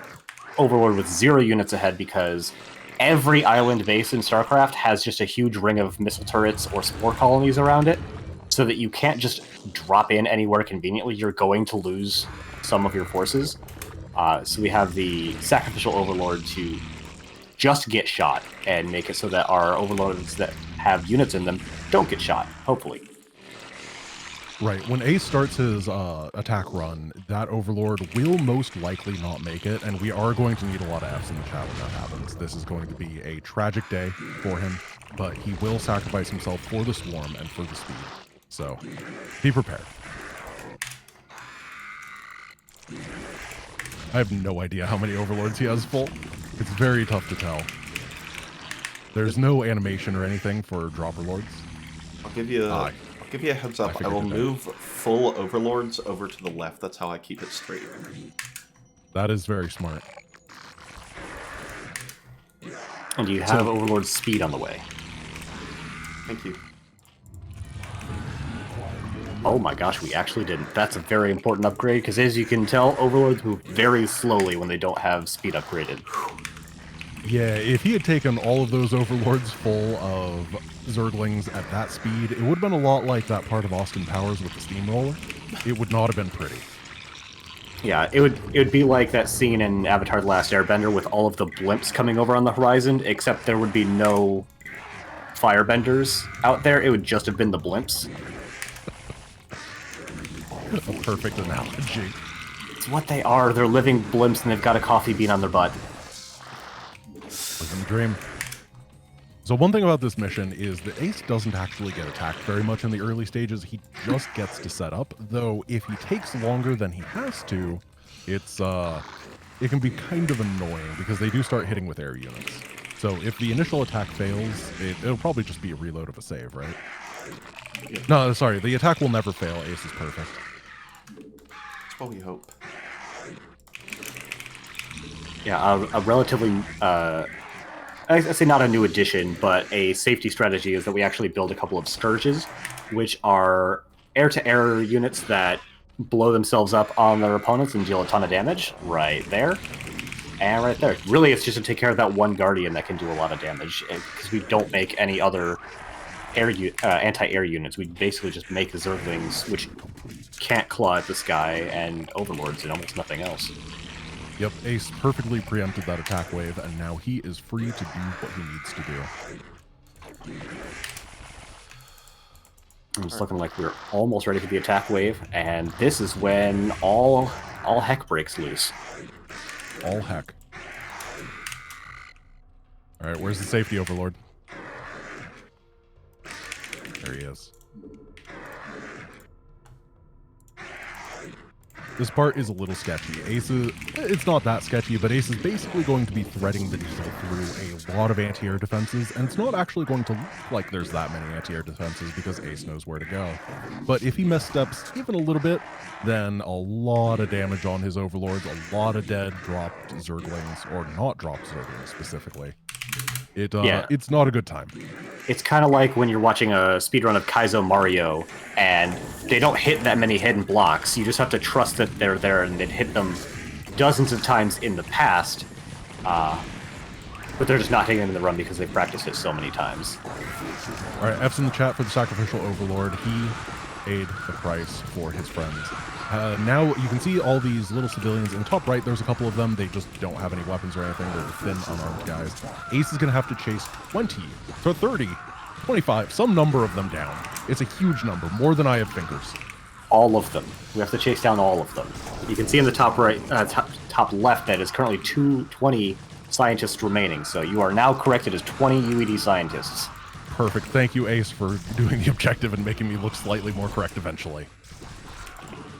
Overlord with 0 units ahead because every island base in StarCraft has just a huge ring of missile turrets or spore colonies around it, so that you can't just drop in anywhere conveniently. You're going to lose some of your forces. So we have the Sacrificial Overlord to just get shot, and make it so that our overlords that have units in them don't get shot, hopefully. Right. When Ace starts his attack run, that Overlord will most likely not make it, and we are going to need a lot of Fs in the chat when that happens. This is going to be a tragic day for him, but he will sacrifice himself for the Swarm and for the speed. So, be prepared. I have no idea how many Overlords he has full. It's very tough to tell. There's no animation or anything for Dropper Lords. I'll give you a heads up. I will move full Overlords over to the left. That's how I keep it straight. That is very smart. And you have Overlord speed on the way. Thank you. Oh my gosh, we actually didn't. That's a very important upgrade, because as you can tell, Overlords move very slowly when they don't have speed upgraded. Yeah, if he had taken all of those Overlords full of Zerglings at that speed, it would have been a lot like that part of Austin Powers with the steamroller. It would not have been pretty. Yeah, it would be like that scene in Avatar: The Last Airbender with all of the blimps coming over on the horizon, except there would be no firebenders out there. It would just have been the blimps. A perfect analogy. It's what they are. They're living blimps, and they've got a coffee bean on their butt. Living the dream. So one thing about this mission is that Ace doesn't actually get attacked very much in the early stages. He just gets to set up, though if he takes longer than he has to, it can be kind of annoying because they do start hitting with air units. So if the initial attack fails, it'll probably just be a reload of a save, right? Yeah. No, sorry, the attack will never fail. Ace is perfect. That's what we hope. Yeah, a relatively, I say not a new addition, but a safety strategy is that we actually build a couple of Scourges, which are air-to-air units that blow themselves up on their opponents and deal a ton of damage. Right there. And right there. Really, it's just to take care of that one Guardian that can do a lot of damage, because we don't make any other anti-air units. We basically just make Zerglings, which can't claw at the sky, and Overlords, and almost nothing else. Yep, Ace perfectly preempted that attack wave, and now he is free to do what he needs to do. It's looking like we're almost ready for the attack wave, and this is when all heck breaks loose. All heck. Alright, where's the safety Overlord? There he is. This part is a little sketchy. It's not that sketchy, but Ace is basically going to be threading the needle through a lot of anti-air defenses, and it's not actually going to look like there's that many anti-air defenses because Ace knows where to go. But if he missteps even a little bit, then a lot of damage on his Overlords, a lot of dead dropped Zerglings, or not dropped Zerglings specifically. It's not a good time. It's kind of like when you're watching a speedrun of Kaizo Mario, and they don't hit that many hidden blocks. You just have to trust that they're there, and they've hit them dozens of times in the past, but they're just not hitting them in the run because they've practiced it so many times. All right, F's in the chat for the Sacrificial Overlord. He paid the price for his friends. Now you can see all these little civilians in the top right. There's a couple of them. They just don't have any weapons or anything. They're thin, unarmed guys. Ace is going to have to chase 20 to 30, 25, some number of them down. It's a huge number, more than I have fingers. All of them. We have to chase down all of them. You can see in the top right, top left that is currently 20 scientists remaining. So you are now corrected as 20 UED scientists. Perfect. Thank you, Ace, for doing the objective and making me look slightly more correct eventually.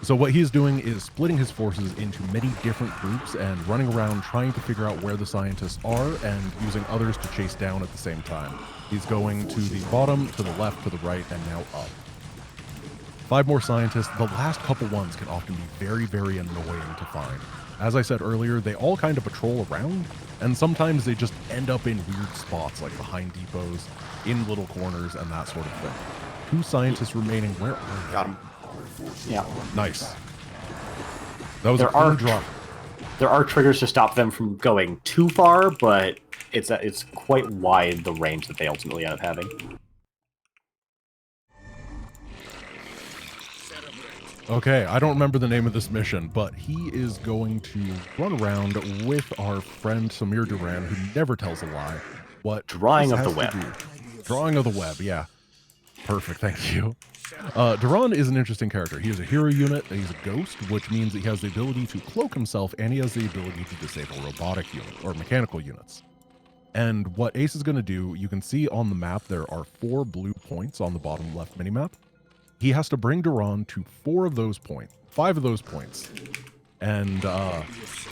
So what he's doing is splitting his forces into many different groups and running around trying to figure out where the scientists are and using others to chase down at the same time. He's going to the bottom, to the left, to the right, and now up. 5 more scientists. The last couple ones can often be very, very annoying to find. As I said earlier, they all kind of patrol around, and sometimes they just end up in weird spots, like behind depots, in little corners, and that sort of thing. 2 scientists remaining. Where are they? Got him. Yeah. Nice. That was a clean drop. There are triggers to stop them from going too far, but it's quite wide, the range that they ultimately end up having. Okay, I don't remember the name of this mission, but he is going to run around with our friend Samir Duran, who never tells a lie. What Drawing this of the has to web. do- Drawing of the web, yeah. Perfect, thank you. Duran is an interesting character. He is a hero unit, he's a ghost, which means he has the ability to cloak himself, and he has the ability to disable robotic unit or mechanical units. And what Ace is going to do, you can see on the map there are 4 blue points on the bottom left minimap. He has to bring Duran to 5 of those points. And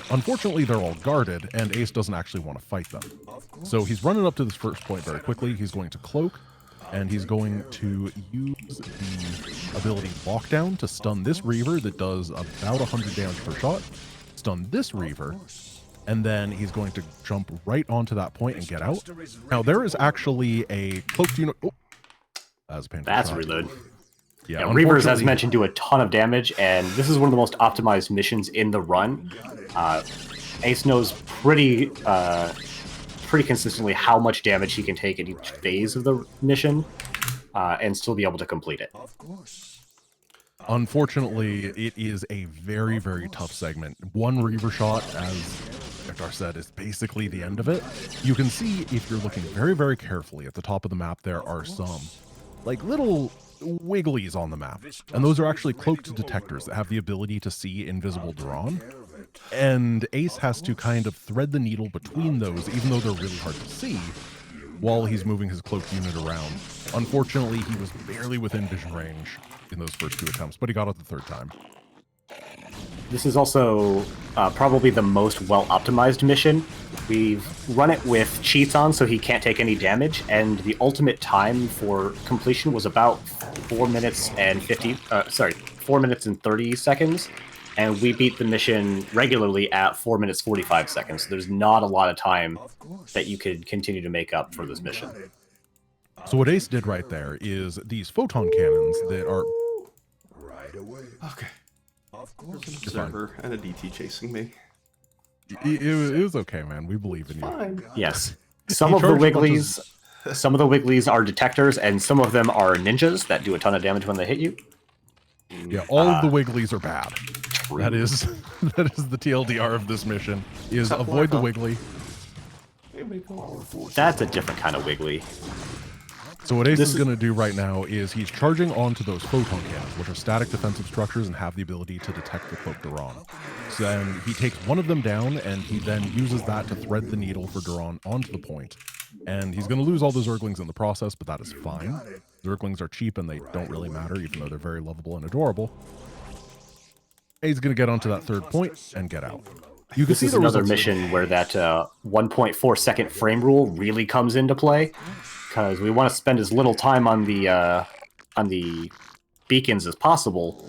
unfortunately, they're all guarded, and Ace doesn't actually want to fight them. So he's running up to this first point very quickly. He's going to cloak, and he's going to use the ability Lockdown to stun this Reaver that does about 100 damage per shot, stun this Reaver, and then he's going to jump right onto that point and get out. Now, there is actually a cloaked unit. Oh, that was a painful That's shot. reload. Yeah, Yeah, Reavers, as unfortunately- mentioned, do a ton of damage, and this is one of the most optimized missions in the run. Ace knows pretty consistently how much damage he can take at each phase of the mission, and still be able to complete it. Unfortunately, it is a very, very tough segment. One Reaver shot, as Ectar said, is basically the end of it. You can see, if you're looking very, very carefully at the top of the map, there are some, like, little wigglies on the map. And those are actually cloaked detectors that have the ability to see invisible Duran. And Ace has to kind of thread the needle between those, even though they're really hard to see, while he's moving his cloaked unit around. Unfortunately, he was barely within vision range in those first 2 attempts, but he got it the 3rd time. This is also probably the most well-optimized mission. We've run it with cheats on, so he can't take any damage, and the ultimate time for completion was about 4 minutes and 4 minutes and 30 seconds, and we beat the mission regularly at 4 minutes 45 seconds. So there's not a lot of time that you could continue to make up for this mission. So what Ace did right there is these photon cannons that are... Okay. There's an You're fine. observer and a DT chasing me. It was okay, man. We believe in you. Fine. Yes. Some He of the charged Wigglies, some of the Wigglies are detectors, and some of them are ninjas that do a ton of damage when they hit you. Yeah, all of the Wigglies are bad. That is the TLDR of this mission, is Except avoid the Larva. Wiggly. That's a different kind of Wiggly. So what Ace This is is- going to do right now is he's charging onto those photon cannons, which are static defensive structures and have the ability to detect the cloaked Duran. So then he takes one of them down, and he then uses that to thread the needle for Duran onto the point. And he's going to lose all the Zerglings in the process, but that is fine. Zerglings are cheap and they don't really matter, even though they're very lovable and adorable. He's going to get onto that 3rd point and get out. You can This see is the another results- mission where that 1.4 second frame rule really comes into play, because we want to spend as little time on the beacons as possible,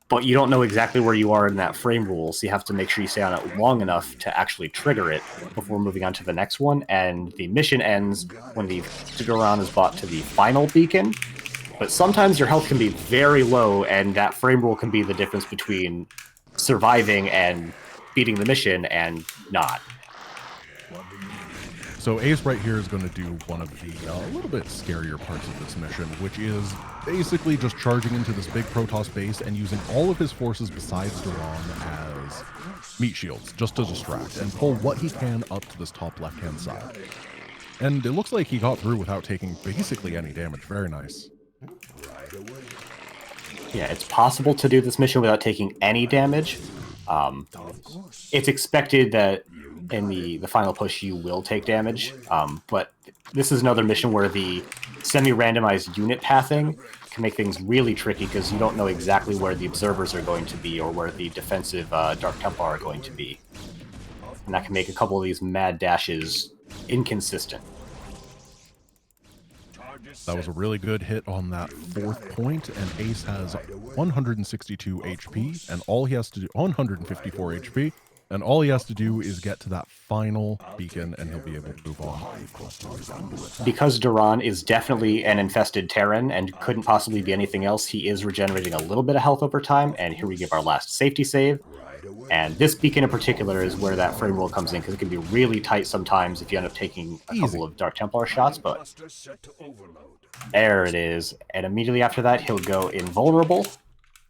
but you don't know exactly where you are in that frame rule, so you have to make sure you stay on it long enough to actually trigger it before moving on to the next one, and the mission ends when the Duran is brought to the final beacon. But sometimes your health can be very low, and that frame rule can be the difference between surviving and beating the mission and not. So Ace right here is going to do one of the a little bit scarier parts of this mission, which is basically just charging into this big Protoss base and using all of his forces besides Duran as meat shields, just to distract, and pull what he can up to this top left-hand side. And it looks like he got through without taking basically any damage. Very nice. Yeah, it's possible to do this mission without taking any damage. It's expected that in the final push you will take damage, but this is another mission where the semi-randomized unit pathing can make things really tricky because you don't know exactly where the observers are going to be or where the defensive Dark Templar are going to be. And that can make a couple of these mad dashes inconsistent. That was a really good hit on that 4th point, and Ace has 162 HP, and all he has to do, 154 HP, and all he has to do is get to that final beacon, and he'll be able to move on. Because Duran is definitely an infested Terran and couldn't possibly be anything else, he is regenerating a little bit of health over time, and here we give our last safety save. And this beacon in particular is where that frame rule comes in, because it can be really tight sometimes if you end up taking a couple of Dark Templar shots, but there it is. And immediately after that, he'll go invulnerable,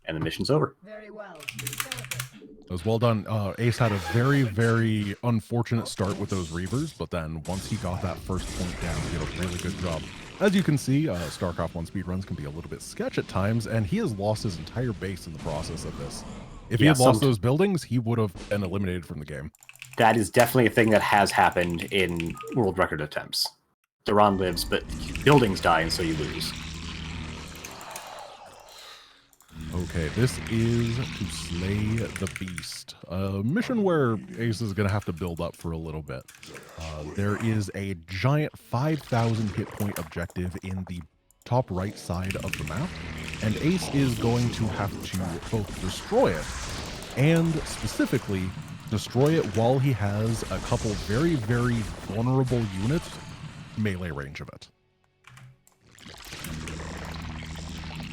And the mission's over. Very well. It was well done. Ace had a very, very unfortunate start with those Reavers, but then once he got that first point down, he did a really good job. As you can see, StarCraft 1 speedruns can be a little bit sketch at times, and he has lost his entire base in the process of this. If he had lost those buildings, he would have been eliminated from the game. That is definitely a thing that has happened in world record attempts. Duran lives, but buildings die, and so you lose. Okay, this is to slay the beast. A mission where Ace is going to have to build up for a little bit. There is a giant 5,000 hit point objective in the top right side of the map, and Ace is going to have to both destroy it and specifically destroy it while he has a couple very, very vulnerable units melee range of it.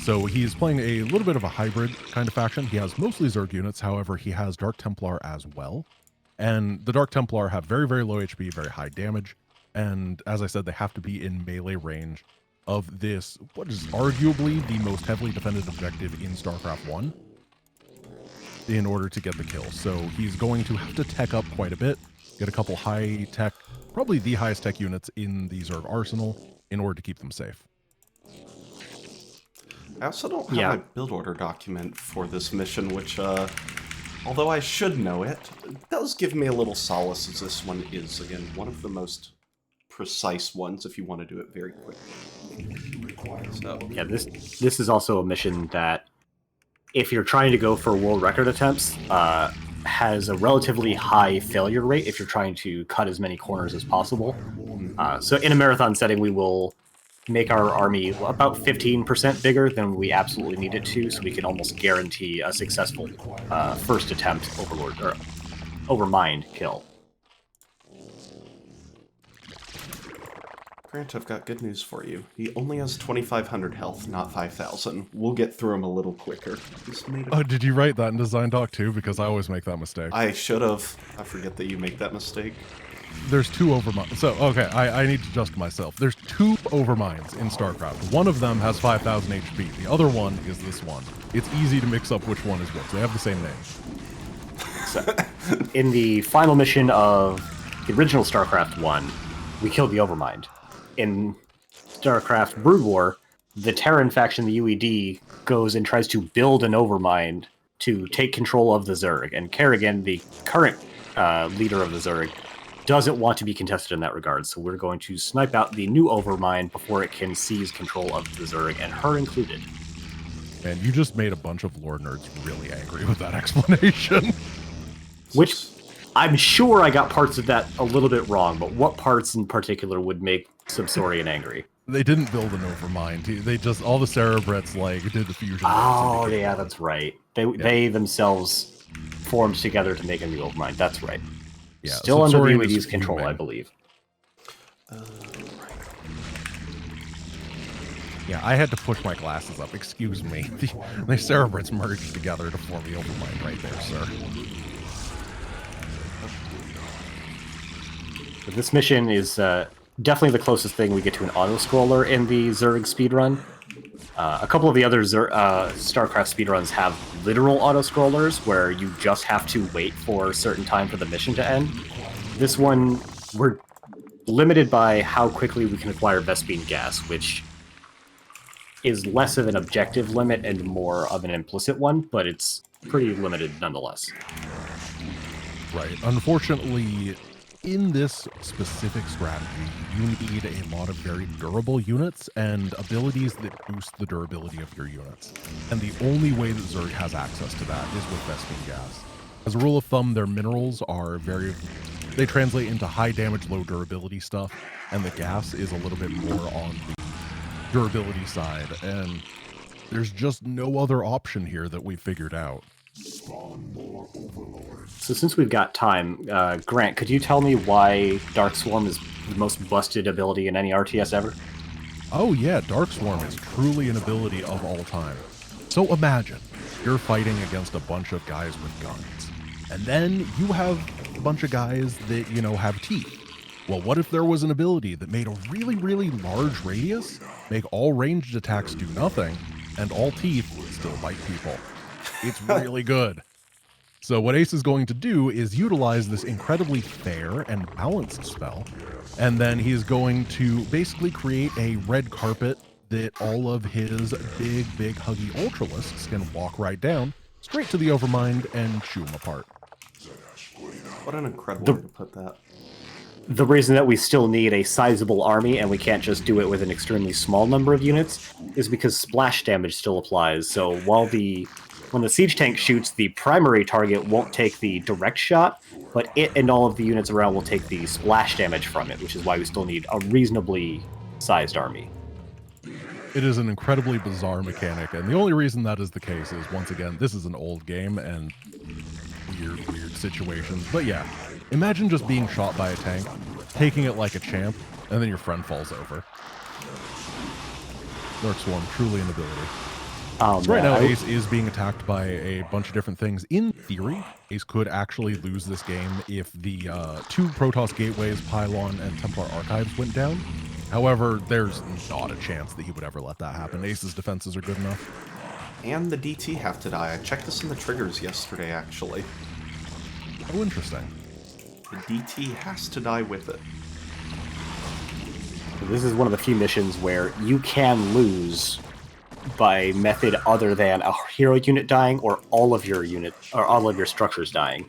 So he's playing a little bit of a hybrid kind of faction. He has mostly Zerg units, however, he has Dark Templar as well. And the Dark Templar have very, very low HP, very high damage. And as I said, they have to be in melee range of this, what is arguably the most heavily defended objective in StarCraft 1 in order to get the kill. So he's going to have to tech up quite a bit, get a couple high tech, probably the highest tech units in the Zerg arsenal in order to keep them safe. I also don't have my build order document for this mission, which, although I should know it, does give me a little solace, as this one is, again, one of the most precise ones if you want to do it very quickly. So, yeah, this is also a mission that, if you're trying to go for world record attempts, has a relatively high failure rate if you're trying to cut as many corners as possible. So in a marathon setting, we will make our army about 15% bigger than we absolutely need it to, so we can almost guarantee a successful first attempt overlord or overmind kill. Grant, I've got good news for you. He only has 2,500 health, not 5,000. We'll get through him a little quicker. Oh, did you write that in design doc too? Because I always make that mistake. I should have. I forget that you make that mistake. There's two overminds. So, okay, I need to adjust myself. There's two overminds in StarCraft. One of them has 5,000 HP. The other one is this one. It's easy to mix up which one is which. They have the same name. So, in the final mission of the original StarCraft 1, we killed the Overmind. In StarCraft Brood War, the Terran faction, the UED, goes and tries to build an Overmind to take control of the Zerg. And Kerrigan, the current leader of the Zerg, doesn't want to be contested in that regard, so we're going to snipe out the new Overmind before it can seize control of the Zerg, and her included. And you just made a bunch of lore nerds really angry with that explanation. Which, I'm sure I got parts of that a little bit wrong, but what parts in particular would make Subsaurian angry? They didn't build an Overmind. They just, all the Cerebrets, like, did the fusion. Oh, yeah, that's right. They themselves formed together to make a new Overmind. That's right. Yeah, still under the Subsaurian UED's is control, fuming. I believe. Yeah, I had to push my glasses up. Excuse me. The Cerebrets merged together to form the Overmind right there, sir. But this mission is definitely the closest thing we get to an auto-scroller in the Zerg speedrun. A couple of the other StarCraft speedruns have literal auto-scrollers where you just have to wait for a certain time for the mission to end. This one, we're limited by how quickly we can acquire Vespene gas, which is less of an objective limit and more of an implicit one, but it's pretty limited nonetheless. Right. Unfortunately, in this specific strategy, you need a lot of very durable units and abilities that boost the durability of your units. And the only way that Zerg has access to that is with Vespene gas. As a rule of thumb, their minerals are they translate into high damage, low durability stuff, and the gas is a little bit more on the durability side, and there's just no other option here that we figured out. So since we've got time, Grant, could you tell me why Dark Swarm is the most busted ability in any RTS ever? Oh yeah, Dark Swarm is truly an ability of all time. So imagine, you're fighting against a bunch of guys with guns, and then you have a bunch of guys that, you know, have teeth. Well, what if there was an ability that made a really, really large radius, make all ranged attacks do nothing, and all teeth still bite people? It's really good. So what Ace is going to do is utilize this incredibly fair and balanced spell, and then he's going to basically create a red carpet that all of his big huggy Ultralisks can walk right down, straight to the Overmind, and chew them apart. What an incredible way to put that. The reason that we still need a sizable army and we can't just do it with an extremely small number of units is because splash damage still applies. So when the siege tank shoots, the primary target won't take the direct shot, but it and all of the units around will take the splash damage from it, which is why we still need a reasonably sized army. It is an incredibly bizarre mechanic, and the only reason that is the case is, once again, this is an old game and weird situations. But yeah, imagine just being shot by a tank, taking it like a champ, and then your friend falls over. Lurk Swarm, truly an ability. So right now, Ace is being attacked by a bunch of different things. In theory, Ace could actually lose this game if the 2 Protoss Gateways, Pylon, and Templar Archives went down. However, there's not a chance that he would ever let that happen. Ace's defenses are good enough. And the DT have to die. I checked this in the triggers yesterday, actually. Oh, interesting. The DT has to die with it. This is one of the few missions where you can lose by method other than a hero unit dying or all of your structures dying.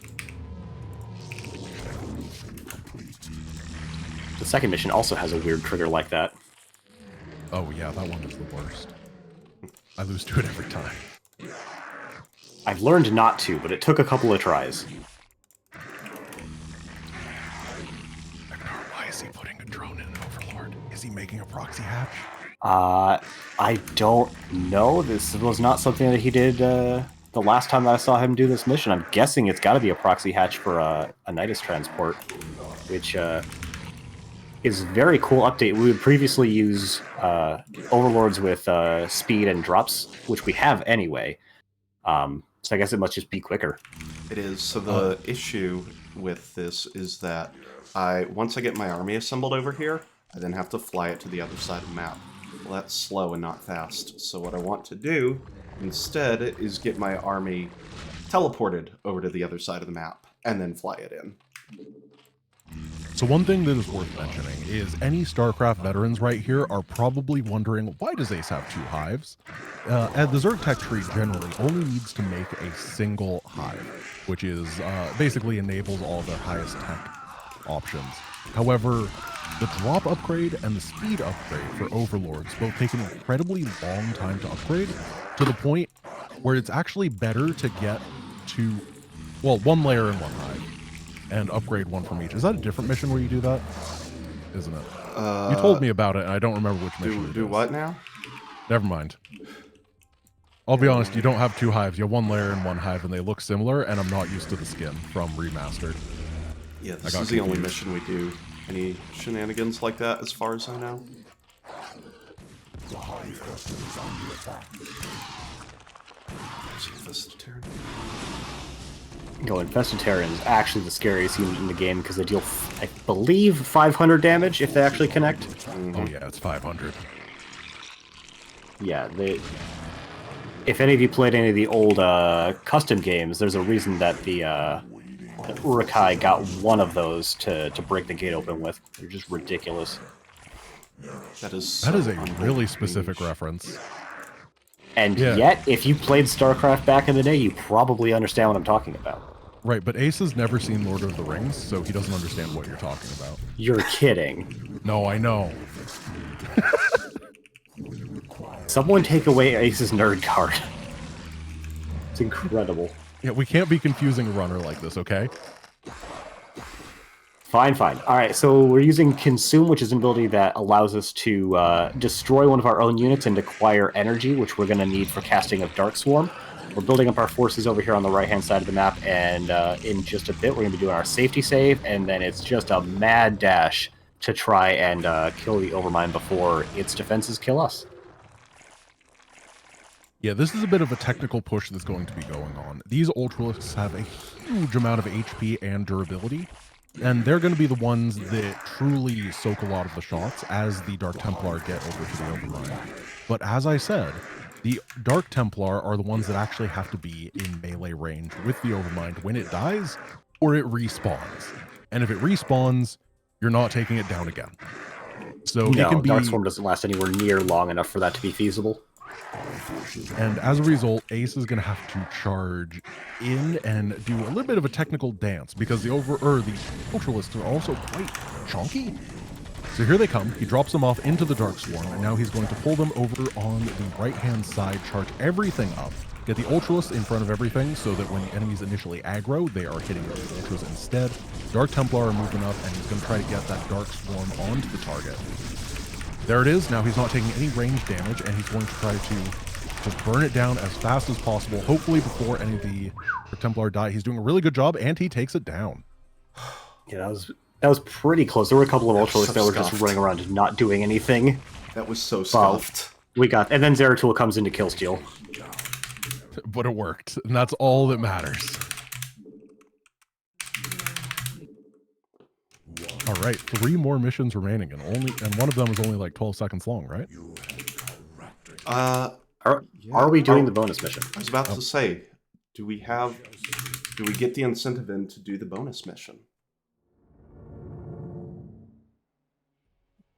The second mission also has a weird trigger like that. Oh yeah, that one is the worst. I lose to it every time. I've learned not to, but it took a couple of tries. Why is he putting a drone in an Overlord? Is he making a proxy hatch? I don't know. This was not something that he did the last time that I saw him do this mission. I'm guessing it's got to be a proxy hatch for a Nidus transport, which is a very cool update. We would previously use Overlords with speed and drops, which we have anyway. So I guess it must just be quicker. It is. So the issue with this is that once I get my army assembled over here, I then have to fly it to the other side of the map. Well, that's slow and not fast. So what I want to do instead is get my army teleported over to the other side of the map and then fly it in. So one thing that is worth mentioning is any StarCraft veterans right here are probably wondering, why does Ace have 2 hives? And the Zerg tech tree generally only needs to make a single hive, which is basically enables all their highest tech options. However, the drop upgrade and the speed upgrade for Overlords both take an incredibly long time to upgrade, to the point where it's actually better to get to, well, 1 layer and 1 hive, and upgrade 1 from each. Is that a different mission where you do that? Isn't it? You told me about it, and I don't remember which mission. Do what now? Never mind. I'll be honest, you don't have 2 hives. You have 1 layer and 1 hive, and they look similar, and I'm not used to the skin from Remastered. Yeah, this is the only mission we do. Any shenanigans like that, as far as I know? Infested Terran is actually the scariest unit in the game because they deal, I believe, 500 damage if they actually connect. Mm-hmm. Oh yeah, it's 500. Yeah, if any of you played any of the old custom games, there's a reason that the Urukai got 1 of those to break the gate open with. They're just ridiculous. That is a really specific reference. And yet, if you played StarCraft back in the day, you probably understand what I'm talking about. Right, but Ace has never seen Lord of the Rings, so he doesn't understand what you're talking about. You're kidding. No, I know. Someone take away Ace's nerd card. It's incredible. Yeah, we can't be confusing a runner like this, okay? Fine. Alright, so we're using Consume, which is an ability that allows us to destroy one of our own units and acquire energy, which we're going to need for casting of Dark Swarm. We're building up our forces over here on the right-hand side of the map, and in just a bit we're going to be doing our safety save, and then it's just a mad dash to try and kill the Overmind before its defenses kill us. Yeah, this is a bit of a technical push that's going to be going on. These Ultralisks have a huge amount of HP and durability, and they're going to be the ones that truly soak a lot of the shots as the Dark Templar get over to the Overmind. But as I said, The Dark Templar are the ones that actually have to be in melee range with the Overmind when it dies, or it respawns. And if it respawns, you're not taking it down again. So it No, can be, Darkstorm doesn't last anywhere near long enough for that to be feasible. and as a result, Ace is going to have to charge in and do a little bit of a technical dance because the Ultralists are also quite chunky. So here they come. He drops them off into the Dark Swarm, and now he's going to pull them over on the right-hand side, charge everything up, get the Ultralists in front of everything so that when enemies initially aggro, they are hitting those Ultras instead. Dark Templar are moving up, and he's going to try to get that Dark Swarm onto the target. There it is. Now he's not taking any range damage, and he's going to try to burn it down as fast as possible, hopefully before any of the Templar die. He's doing a really good job, and he takes it down. Yeah, that was pretty close. There were a couple of Ultralists that were just scuffed. running around and not doing anything. That was so scuffed. And then Zeratul comes in to kill steal. But it worked, and that's all that matters. All right, 3 more missions remaining, and one of them is only like 12 seconds long, right? Are we doing the bonus mission? I was about to say, do we get the incentive in to do the bonus mission?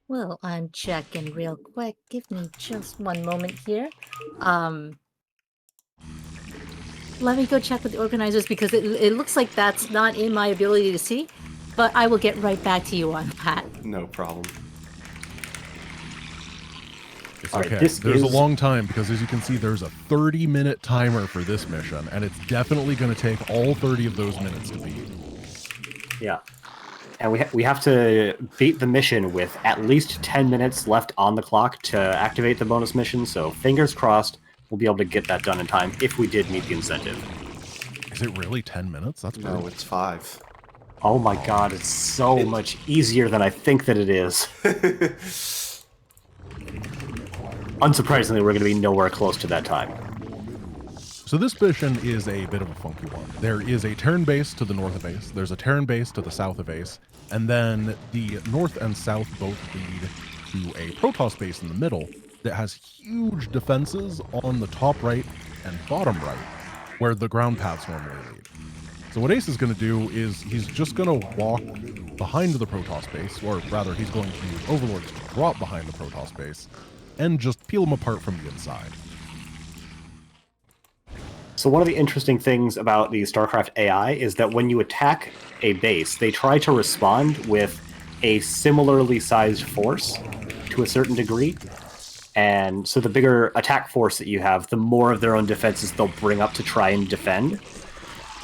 Well, I'm checking real quick. Give me just one moment here. Let me go check with the organizers because it looks like that's not in my ability to see, but I will get right back to you on that. No problem. It's All right, okay. this There's is- a long time because, as you can see, there's a 30-minute timer for this mission, and it's definitely going to take all 30 of those minutes to beat. Yeah. And we have to beat the mission with at least 10 minutes left on the clock to activate the bonus mission, so fingers crossed we'll be able to get that done in time if we did meet the incentive. Is it really 10 minutes? That's No, pretty... it's 5. Oh my god, it's so much easier than I think that it is. Unsurprisingly, we're going to be nowhere close to that time. So this mission is a bit of a funky one. There is a Terran base to the north of Ace, there's a Terran base to the south of Ace, and then the north and south both lead to a Protoss base in the middle that has huge defenses on the top right and bottom right, where the ground paths normally lead. So what Ace is going to do is he's just going to walk behind the Protoss base, or rather he's going to use Overlords to drop behind the Protoss base, and just peel them apart from the inside. So one of the interesting things about the StarCraft AI is that when you attack a base, they try to respond with a similarly sized force to a certain degree. And so the bigger attack force that you have, the more of their own defenses they'll bring up to try and defend.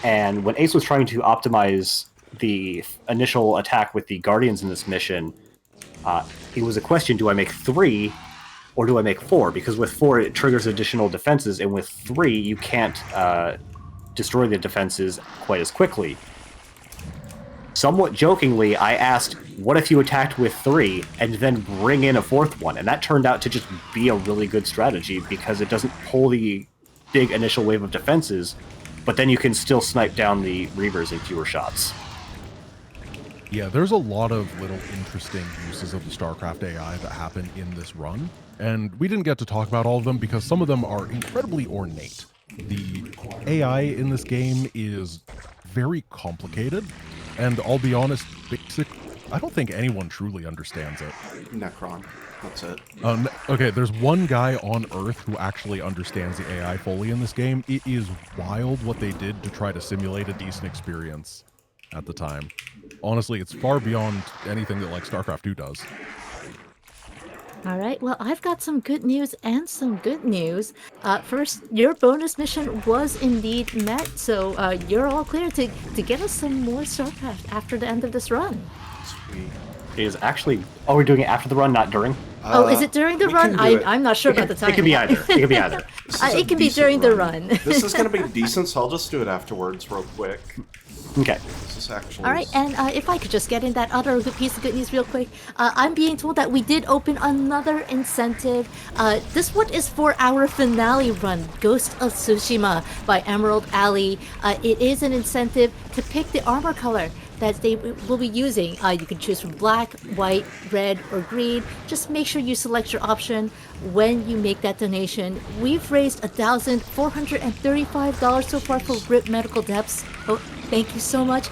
And when Ace was trying to optimize the initial attack with the Guardians in this mission, it was a question, do I make 3 or do I make 4? Because with 4, it triggers additional defenses, and with 3, you can't destroy the defenses quite as quickly. Somewhat jokingly, I asked, what if you attacked with 3 and then bring in a 4th one? And that turned out to just be a really good strategy because it doesn't pull the big initial wave of defenses, but then you can still snipe down the Reavers in fewer shots. Yeah, there's a lot of little interesting uses of the StarCraft AI that happen in this run, and we didn't get to talk about all of them because some of them are incredibly ornate. The AI in this game is very complicated, and I'll be honest, I don't think anyone truly understands it. Necron. That's it. Okay, there's one guy on Earth who actually understands the AI fully in this game. It is wild what they did to try to simulate a decent experience at the time. Honestly, it's far beyond anything that like StarCraft 2 does. All right, well, I've got some good news and some good news. First, your bonus mission was indeed met, so you're all clear to get us some more StarCraft after the end of this run. Sweet. It is actually... Oh, we're doing it after the run, not during? Oh, is it during the we run? can do it. I'm not sure about the time. It can be either. It can be either. This is a It can be decent during the run. This is going to be decent, so I'll just do it afterwards real quick. Okay. This is actually... All right, and if I could just get in that other good piece of good news real quick. I'm being told that we did open another incentive. This one is for our finale run, Ghost of Tsushima by Emerald Alley. It is an incentive to pick the armor color that they will be using. You can choose from black, white, red, or green. Just make sure you select your option when you make that donation. We've raised $1,435 so far for RIP Medical Depths. Oh, thank you so much.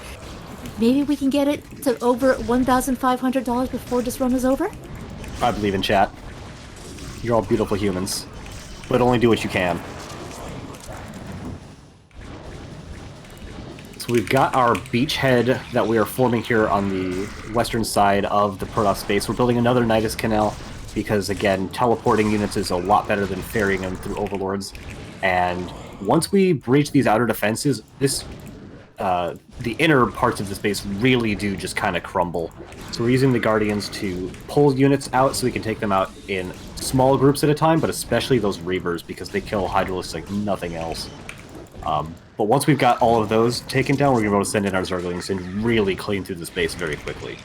Maybe we can get it to over $1,500 before this run is over? I believe in chat. You're all beautiful humans, but only do what you can. So we've got our beachhead that we are forming here on the western side of the Protoss space. We're building another Nidus Canal because, again, teleporting units is a lot better than ferrying them through Overlords. And once we breach these outer defenses, the inner parts of the space really do just kind of crumble. So we're using the Guardians to pull units out so we can take them out in small groups at a time, but especially those Reavers because they kill Hydralisks like nothing else. But once we've got all of those taken down, we're going to be able to send in our Zerglings and really clean through the space very quickly.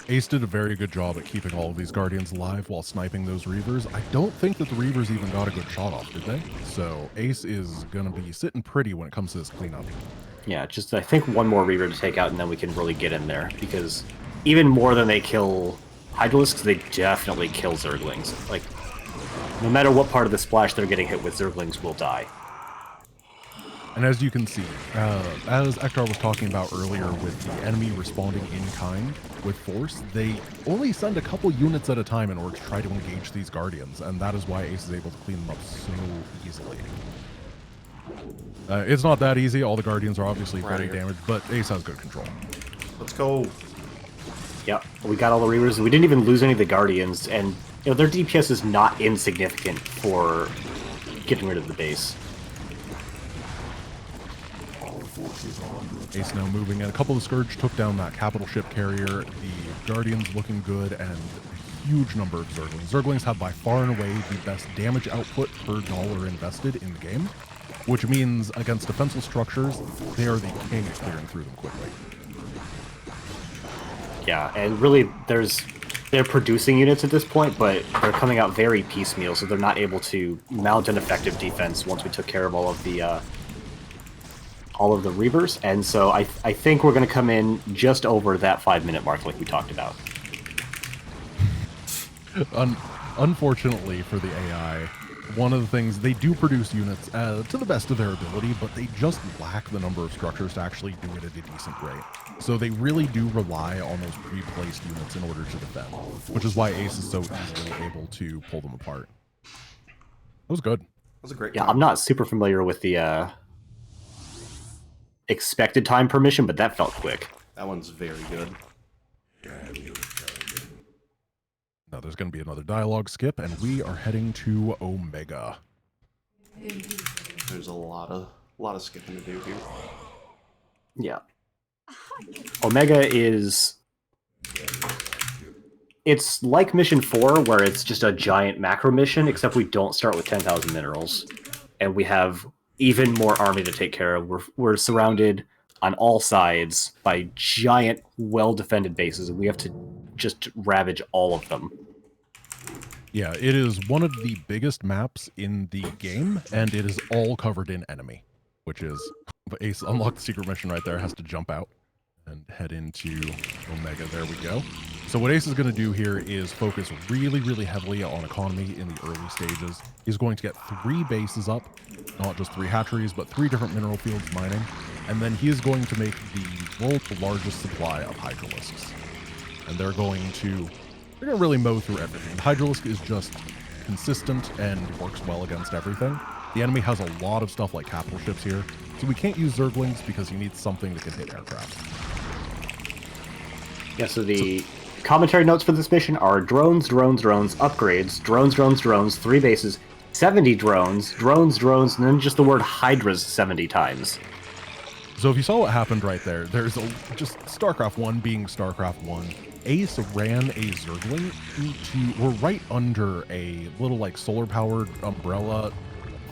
Ace did a very good job at keeping all of these Guardians alive while sniping those Reavers. I don't think that the Reavers even got a good shot off, did they? So Ace is going to be sitting pretty when it comes to this cleanup. Yeah, just I think one more Reaver to take out and then we can really get in there, because even more than they kill Hydralisks, they definitely kill Zerglings. Like, no matter what part of the splash they're getting hit with, Zerglings will die. And as you can see, as Ectar was talking about earlier with the enemy responding in kind with force, they only send a couple units at a time in order to try to engage these Guardians, and that is why Ace is able to clean them up so easily. It's not that easy. All the Guardians are obviously very damaged, but Ace has good control. Let's go. Yep, we got all the Reavers. We didn't even lose any of the Guardians, and you know their DPS is not insignificant for getting rid of the base. Ace now moving in. A couple of Scourge took down that capital ship carrier. The Guardians looking good, and a huge number of Zerglings. Zerglings have by far and away the best damage output per dollar invested in the game, which means against defensive structures, they are the king at clearing through them quickly. Yeah, and really, they're producing units at this point, but they're coming out very piecemeal, so they're not able to mount an effective defense once we took care of all of the Reavers, and so I think we're going to come in just over that 5-minute mark like we talked about. Unfortunately for the AI, one of the things, they do produce units to the best of their ability, but they just lack the number of structures to actually do it at a decent rate. So they really do rely on those pre-placed units in order to defend, which is why Ace is so easily able to pull them apart. That was good. That was a great Yeah, time. I'm not super familiar with the expected time per mission, but that felt quick. That one's very good. Now there's going to be another dialogue skip, and we are heading to Omega. There's a lot of skipping to do here. Yeah. Omega is... It's like Mission 4, where it's just a giant macro mission, except we don't start with 10,000 minerals. And we have even more army to take care of. We're surrounded on all sides by giant, well-defended bases, and we have to just ravage all of them. Yeah, it is one of the biggest maps in the game, and it is all covered in enemy, which is... Ace unlocked the secret mission right there, has to jump out and head into Omega. There we go. So what Ace is going to do here is focus really, really heavily on economy in the early stages. He's going to get 3 bases up, not just 3 hatcheries, but 3 different mineral fields mining, and then he is going to make the world's largest supply of Hydralisks. And they're going to really mow through everything. The Hydralisk is just consistent and works well against everything. The enemy has a lot of stuff like capital ships here, so we can't use Zerglings because he needs something that can hit aircraft. Yeah, so the commentary notes for this mission are drones, upgrades, drones, 3 bases, 70 drones, and then just the word Hydras 70 times. So if you saw what happened right there, there's just StarCraft 1 being StarCraft 1. Ace ran a Zergling we're right under a little like solar powered umbrella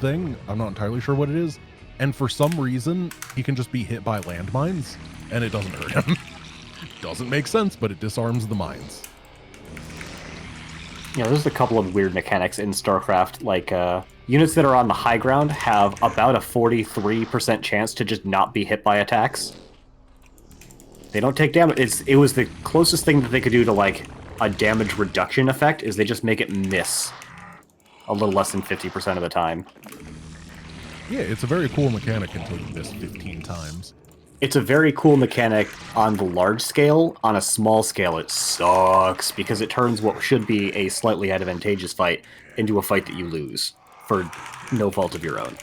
thing. I'm not entirely sure what it is. And for some reason, he can just be hit by landmines and it doesn't hurt him. Doesn't make sense, but it disarms the mines. Yeah, there's a couple of weird mechanics in StarCraft, like units that are on the high ground have about a 43% chance to just not be hit by attacks. They don't take damage. It was the closest thing that they could do to like a damage reduction effect is they just make it miss a little less than 50% of the time. Yeah, it's a very cool mechanic until you miss 15 times. It's a very cool mechanic on the large scale. On a small scale, it sucks because it turns what should be a slightly advantageous fight into a fight that you lose for no fault of your own.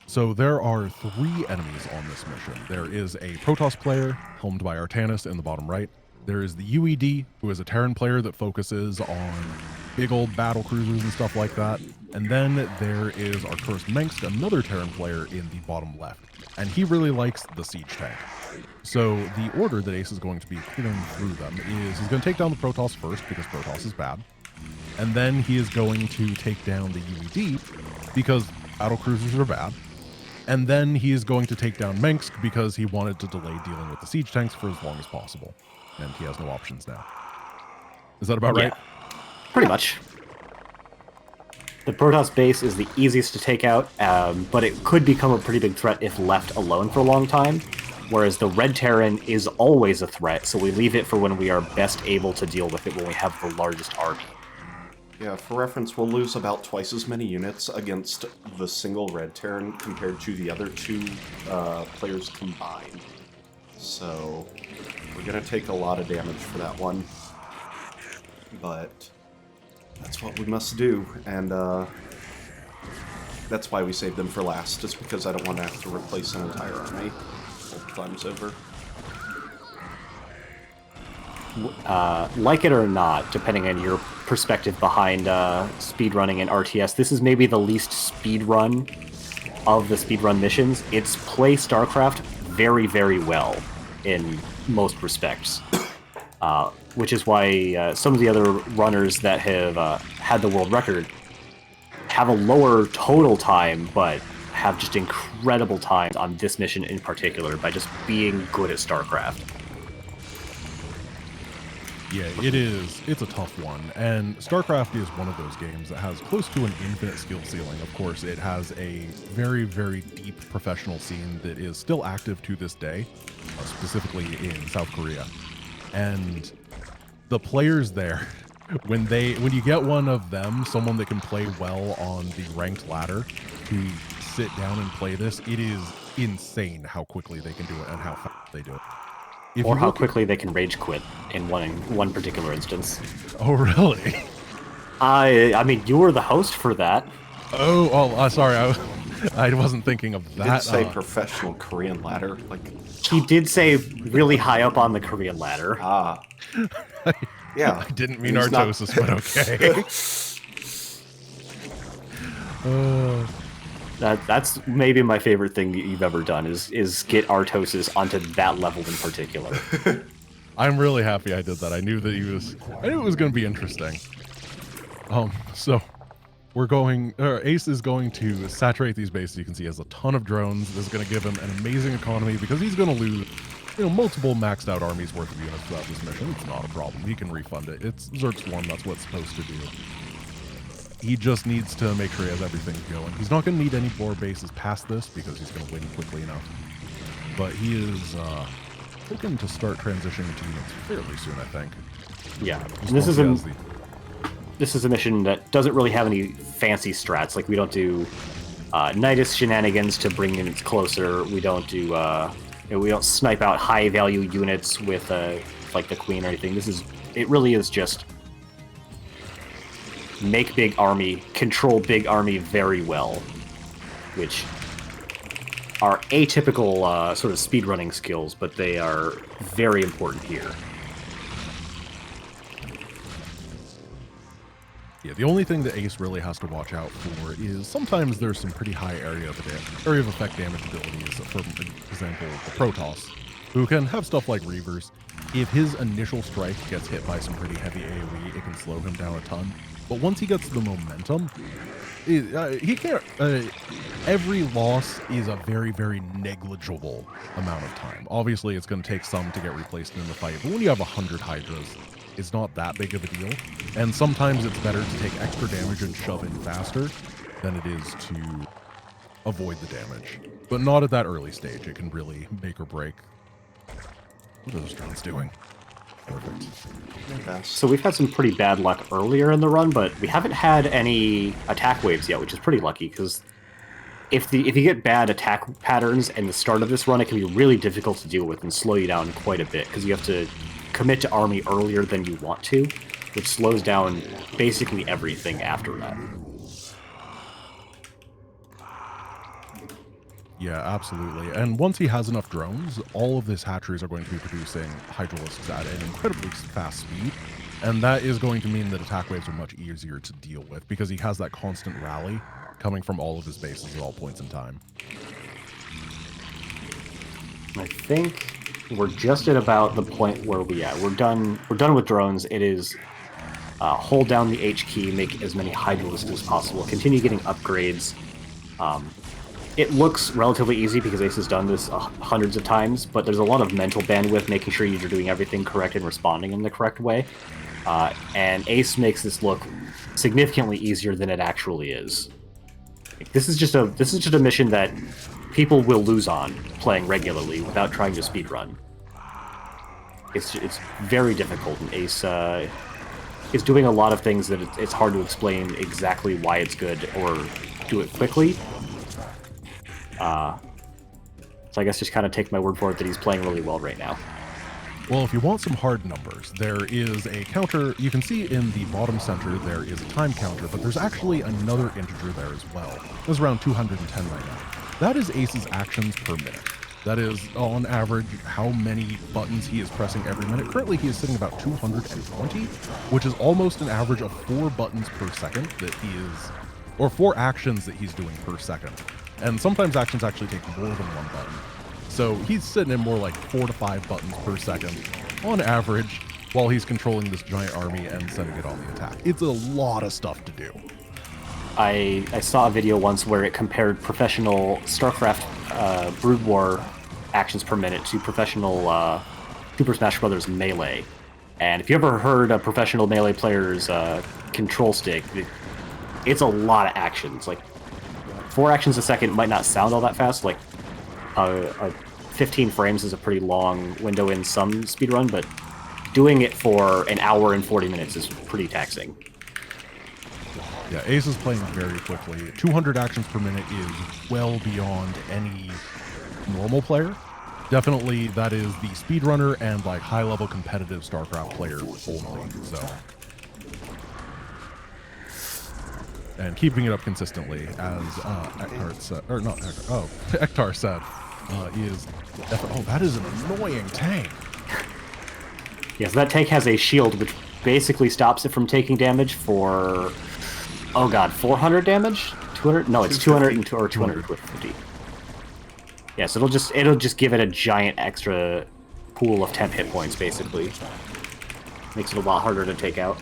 So there are 3 enemies on this mission. There is a Protoss player, helmed by Artanis in the bottom right. There is the UED, who is a Terran player that focuses on big old battle cruisers and stuff like that. And then there is Arcturus Mengsk, another Terran player in the bottom left. And he really likes the siege tank. So the order that Ace is going to be clearing through them is he's going to take down the Protoss first, because Protoss is bad. And then he is going to take down the UED, because battle cruisers are bad. And then he is going to take down Mengsk because he wanted to delay dealing with the siege tanks for as long as possible. And he has no options now. Is that about right? Pretty much. The Protoss base is the easiest to take out, but it could become a pretty big threat if left alone for a long time. Whereas the Red Terran is always a threat, so we leave it for when we are best able to deal with it when we have the largest army. Yeah, for reference, we'll lose about twice as many units against the single Red Terran compared to the other 2 players combined. So, we're going to take a lot of damage for that one. But that's what we must do, and that's why we saved them for last, just because I don't want to have to replace an entire army multiple times over. Like it or not, depending on your perspective behind speedrunning and RTS, this is maybe the least speedrun of the speedrun missions. It's play StarCraft very, very well in most respects. Which is why some of the other runners that have had the world record have a lower total time, but have just incredible times on this mission in particular by just being good at StarCraft. Yeah, it is. It's a tough one. And StarCraft is one of those games that has close to an infinite skill ceiling. Of course, it has a very, very deep professional scene that is still active to this day, specifically in South Korea. And the players there, when you get one of them, someone that can play well on the ranked ladder, to sit down and play this, it is insane how quickly they can do it and how fast they do it. Or how quickly they can rage quit in one particular instance. Oh, really? I mean, you were the host for that. Sorry, I wasn't thinking of that. He did say professional Korean ladder, like... He did say really high up on the Korean ladder. Ah. Yeah. I didn't mean Artosis, but okay. That's maybe my favorite thing that you've ever done is get Artosis onto that level in particular. I'm really happy I did that. I knew it was going to be interesting. So Ace is going to saturate these bases. You can see he has a ton of drones. This is going to give him an amazing economy because he's going to lose, multiple maxed out armies worth of units throughout this mission. It's not a problem. He can refund it. It's Zerg Swarm. That's what it's supposed to do. He just needs to make sure he has everything going. He's not going to need any more bases past this because he's going to win quickly enough. But he is looking to start transitioning to units fairly soon, I think. Yeah, this is a mission that doesn't really have any fancy strats. Like, we don't do Nidus shenanigans to bring units closer. We don't do we don't snipe out high value units with like the Queen or anything. It really is just make big army, control big army very well, which are atypical sort of speedrunning skills, but they are very important here. Yeah, the only thing that Ace really has to watch out for is sometimes there's some pretty high area of effect damage abilities, for example, the Protoss, who can have stuff like Reavers. If his initial strike gets hit by some pretty heavy AoE, it can slow him down a ton. But once he gets the momentum, he can't. Every loss is a very, very negligible amount of time. Obviously, it's going to take some to get replaced in the fight, but when you have 100 Hydras, it's not that big of a deal. And sometimes it's better to take extra damage and shove in faster than it is to avoid the damage. but not at that early stage. It can really make or break. What are those drones doing? Perfect. So we've had some pretty bad luck earlier in the run, but we haven't had any attack waves yet, which is pretty lucky, because if you get bad attack patterns in the start of this run, it can be really difficult to deal with and slow you down quite a bit, because you have to commit to army earlier than you want to, which slows down basically everything after that. Yeah, absolutely. And once he has enough drones, all of his hatcheries are going to be producing hydralisks at an incredibly fast speed. And that is going to mean that attack waves are much easier to deal with because he has that constant rally coming from all of his bases at all points in time. I think we're just at about the point where we're done with drones. It is hold down the H key, make as many hydralisks as possible, continue getting upgrades. It looks relatively easy because Ace has done this hundreds of times, but there's a lot of mental bandwidth making sure you're doing everything correct and responding in the correct way. And Ace makes this look significantly easier than it actually is. This is just a mission that people will lose on playing regularly without trying to speedrun. It's very difficult, and Ace is doing a lot of things that it's hard to explain exactly why it's good or do it quickly. So I guess just kind of take my word for it that he's playing really well right now. Well, if you want some hard numbers, there is a counter. You can see in the bottom center there is a time counter, but there's actually another integer there as well. There's around 210 right now. That is Ace's actions per minute. That is, on average, how many buttons he is pressing every minute. Currently, he is sitting about 220, which is almost an average of 4 buttons per second that he is, or 4 actions that he's doing per second. And sometimes actions actually take more than 1 button. So he's sitting in more like 4 to 5 buttons per second on average while he's controlling this giant army and sending it on the attack. It's a lot of stuff to do. I saw a video once where it compared professional StarCraft Brood War actions per minute to professional Super Smash Bros. Melee. And if you ever heard a professional Melee player's control stick, it's a lot of actions. Like, 4 actions a second might not sound all that fast. Like, 15 frames is a pretty long window in some speedrun, but doing it for an hour and 40 minutes is pretty taxing. Yeah, Ace is playing very quickly. 200 actions per minute is well beyond any normal player. Definitely, that is the speedrunner and like high-level competitive StarCraft player only. So, and keeping it up consistently, as Ectar said, or not Ectar, Ectar said, is that is an annoying tank. Yes, that tank has a shield which basically stops it from taking damage for, oh god, 400 damage? 200? No, it's 200 or 250. Yes, it'll just give it a giant extra pool of temp hit points, basically. Makes it a lot harder to take out.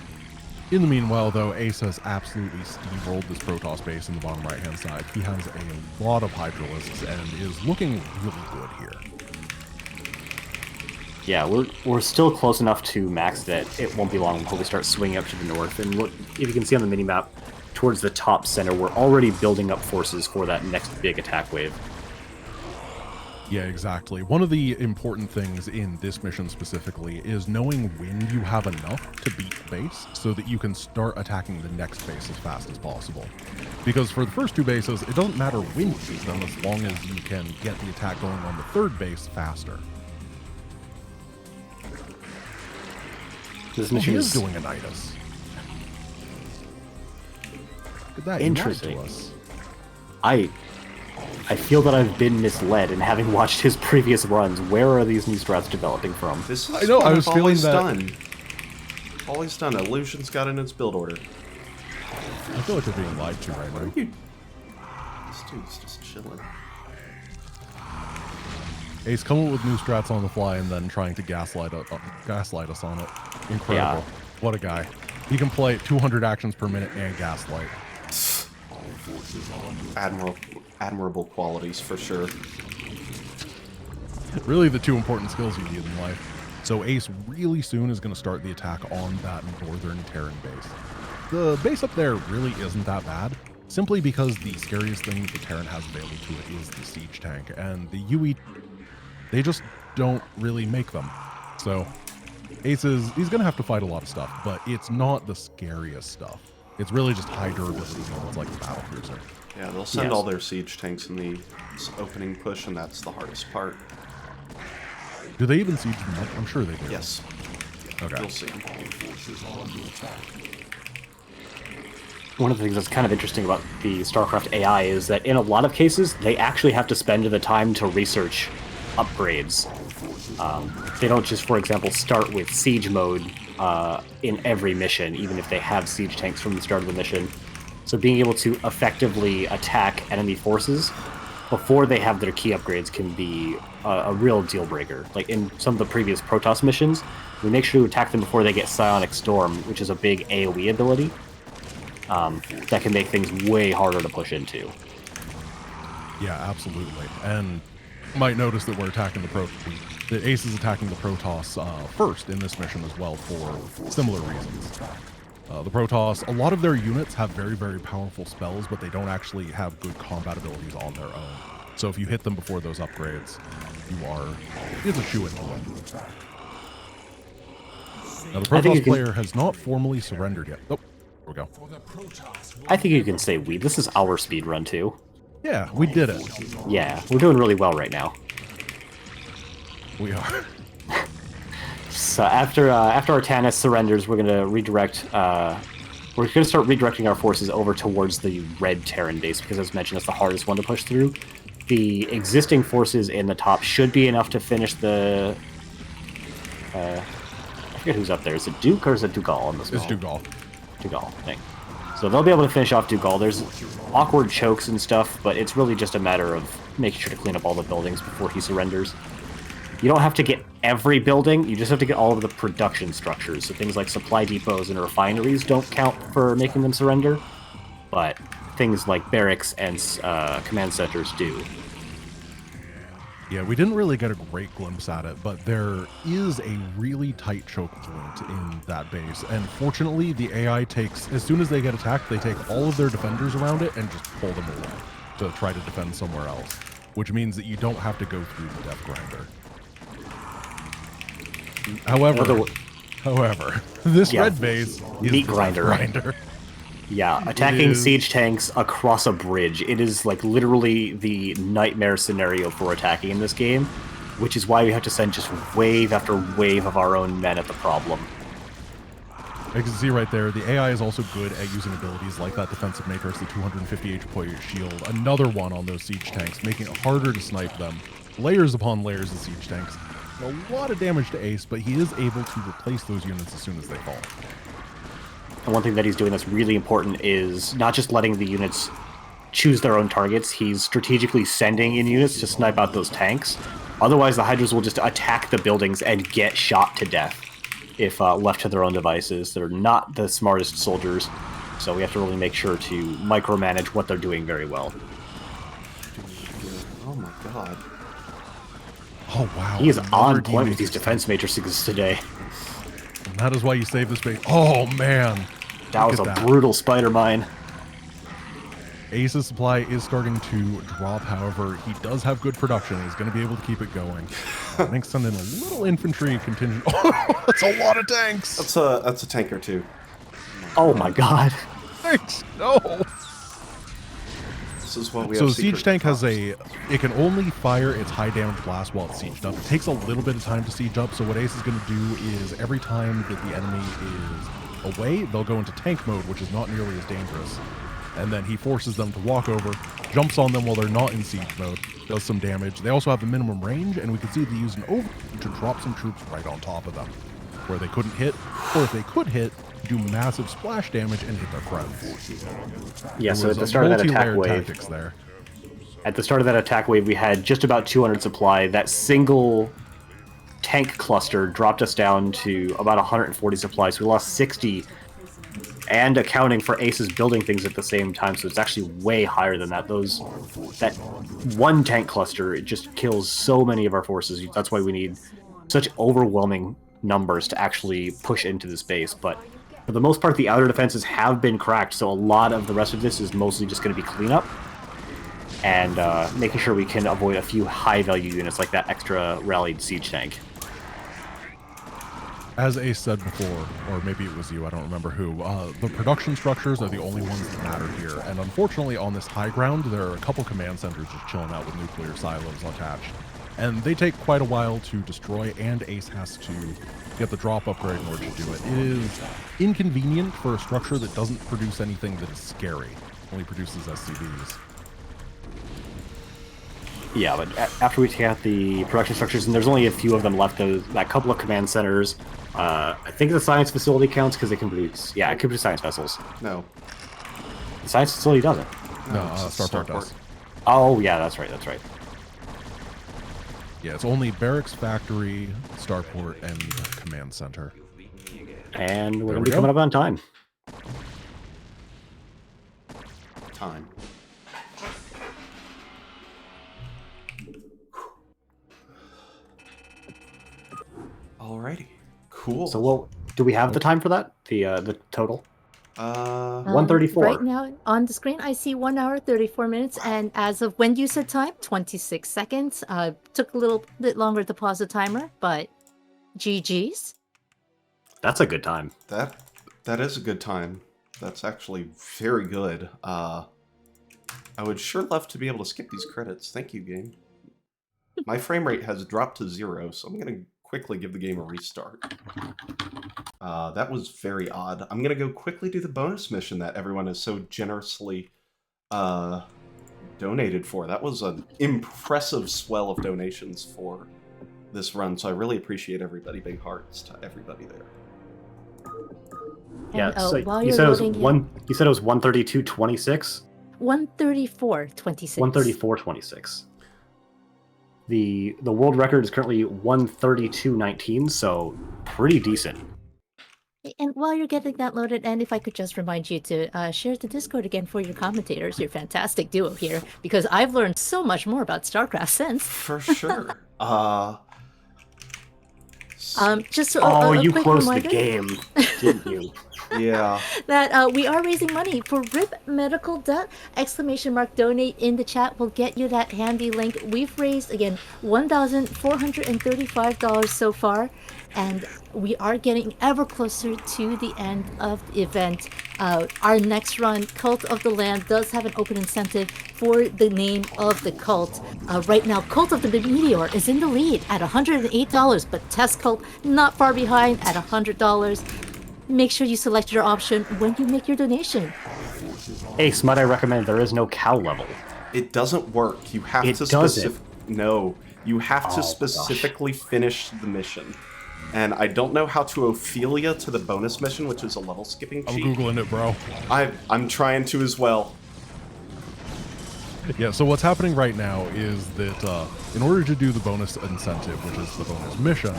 In the meanwhile, though, Ace has absolutely steamrolled this Protoss base in the bottom right-hand side. He has a lot of Hydralisks and is looking really good here. Yeah, we're still close enough to max that it won't be long until we start swinging up to the north. And look, if you can see on the minimap, towards the top center, we're already building up forces for that next big attack wave. Yeah, exactly. One of the important things in this mission specifically is knowing when you have enough to beat the base so that you can start attacking the next base as fast as possible. Because for the first 2 bases, it doesn't matter when you beat them as long as you can get the attack going on the 3rd base faster. This mission is doing a Nidus. Look at that. Interesting. To us. I feel that I've been misled, and having watched his previous runs, where are these new strats developing from? This is I know, I was feeling always that. done. Always done. Illusion's got in its build order. I feel like we're being lied to right now. This dude's just chilling. Ace coming up with new strats on the fly and then trying to gaslight us on it. Incredible. Yeah. What a guy. He can play 200 actions per minute and gaslight. Admirable qualities for sure. Really the 2 important skills you need in life. So Ace really soon is going to start the attack on that northern Terran base. The base up there really isn't that bad. simply because the scariest thing the Terran has available to it is the siege tank, and the UE, they just don't really make them. So Ace he's going to have to fight a lot of stuff, but it's not the scariest stuff. It's really just high durability units like the battlecruiser. Yeah, they'll send all their siege tanks in the opening push, and that's the hardest part. Do they even siege them up? I'm sure they do. Yes. Okay. You'll see. One of the things that's kind of interesting about the StarCraft AI is that in a lot of cases, they actually have to spend the time to research upgrades. They don't just, for example, start with siege mode in every mission, even if they have siege tanks from the start of the mission. So being able to effectively attack enemy forces before they have their key upgrades can be a real deal breaker. Like in some of the previous Protoss missions, we make sure to attack them before they get Psionic Storm, which is a big AoE ability that can make things way harder to push into. Yeah, absolutely. And you might notice that we're attacking the Ace is attacking the Protoss first in this mission as well for similar reasons. The Protoss, a lot of their units have very, very powerful spells, but they don't actually have good combat abilities on their own. So if you hit them before those upgrades, it's a shoo-in to win. Now the Protoss player has not formally surrendered yet. Oh, there we go. I think you can say we. This is our speedrun too. Yeah, we did it. Yeah, we're doing really well right now. We are. So after Artanis surrenders, we're gonna redirect. We're gonna start redirecting our forces over towards the red Terran base because, as mentioned, that's the hardest one to push through. The existing forces in the top should be enough to finish the. I forget who's up there. Is it Duke or is it Dugal on this? It's Dugal. Dugal, thank. So they'll be able to finish off Dugal. There's awkward chokes and stuff, but it's really just a matter of making sure to clean up all the buildings before he surrenders. You don't have to get every building, you just have to get all of the production structures. So things like supply depots and refineries don't count for making them surrender, but things like barracks and command centers do. Yeah, we didn't really get a great glimpse at it, but there is a really tight choke point in that base, and fortunately the AI takes, as soon as they get attacked, they take all of their defenders around it and just pull them away to try to defend somewhere else, which means that you don't have to go through the death grinder. However, this red base is meat the grinder. Yeah, attacking siege tanks across a bridge. It is like literally the nightmare scenario for attacking in this game, which is why we have to send just wave after wave of our own men at the problem. You can see right there, the AI is also good at using abilities like that defensive matrix, the 250 HP shield, another one on those siege tanks, making it harder to snipe them. Layers upon layers of siege tanks. A lot of damage to Ace, but he is able to replace those units as soon as they fall. And one thing that he's doing that's really important is not just letting the units choose their own targets, he's strategically sending in units to snipe out those tanks. Otherwise, the Hydras will just attack the buildings and get shot to death if left to their own devices. They're not the smartest soldiers, so we have to really make sure to micromanage what they're doing very well. Oh my god. Oh wow. He is on point with these defense matrices today. And that is why you save this base. Oh man. That was a brutal spider mine. Ace's supply is starting to drop, however, he does have good production. He's going to be able to keep it going. I think send in a little infantry contingent. Oh, that's a lot of tanks. That's a tank or two. Oh my god. Thanks. No. This is what we So have. siege tank has it can only fire its high damage blast while it's sieged up. It takes a little bit of time to siege up, so what Ace is going to do is every time that the enemy is away, they'll go into tank mode, which is not nearly as dangerous. And then he forces them to walk over, jumps on them while they're not in siege mode, does some damage. They also have the minimum range, and we can see they use an over to drop some troops right on top of them, where they couldn't hit, or if they could hit, do massive splash damage and hit their friends. Yeah, so at the start of that attack wave, there. At the start of that attack wave, we had just about 200 supply. That single tank cluster dropped us down to about 140 supply, so we lost 60, and accounting for Aces building things at the same time, so it's actually way higher than that. That one tank cluster, it just kills so many of our forces. That's why we need such overwhelming numbers to actually push into this base. But For the most part, the outer defenses have been cracked, so a lot of the rest of this is mostly just going to be cleanup and making sure we can avoid a few high-value units like that extra rallied siege tank. As Ace said before, or maybe it was you, I don't remember who, the production structures are the only ones that matter here. And unfortunately, on this high ground, there are a couple command centers just chilling out with nuclear silos attached. And they take quite a while to destroy, and Ace has to get the drop upgrade in order to do it. It is inconvenient for a structure that doesn't produce anything that is scary, only produces SCVs. Yeah, but after we take out the production structures, and there's only a few of them left, that couple of command centers, I think the science facility counts because it can produce, yeah, it can produce science vessels. No. The science facility doesn't. No, Starport does. Oh, yeah, that's right, that's right. Yeah, it's only Barracks Factory, Starport, and Command Center. And we're going to be coming up on time. Time. Alrighty. Cool. So, well, do we have the time for that? The total? 1:34. Right now on the screen, I see 1 hour 34 minutes, and as of when you said time, 26 seconds. Took a little bit longer to pause the timer, but GG's. That's a good time. That is a good time. That's actually very good. I would sure love to be able to skip these credits. Thank you, game. My frame rate has dropped to 0, so I'm going to quickly give the game a restart. That was very odd. I'm going to go quickly do the bonus mission that everyone has so generously donated for. That was an impressive swell of donations for this run, so I really appreciate everybody. Big hearts to everybody there. Yeah, And, so while you you're said, loading in, you said it was 132.26? 134.26. 134.26. The world record is currently 132.19, so pretty decent. And while you're getting that loaded, and if I could just remind you to share the Discord again for your commentators, your fantastic duo here, because I've learned so much more about StarCraft since. For sure. Just you quick closed reminder, the game, didn't you? Yeah. that we are raising money for RIP Medical Debt! Donate in the chat will get you that handy link. We've raised, again, $1,435 so far, and we are getting ever closer to the end of the event. Our next run, Cult of the Land, does have an open incentive for the name of the cult. Right now, Cult of the Meteor is in the lead at $108, but Test Cult not far behind at $100. Make sure you select your option when you make your donation. Ace, might I recommend there is no cow level? It doesn't work. You have It to doesn't. No, you have to Oh, specifically finish the mission. And I don't know how to Ophelia to the bonus mission, which is a level skipping I'm cheat. Googling it, bro. I'm trying to as well. Yeah, so what's happening right now is that in order to do the bonus incentive, which is the bonus mission,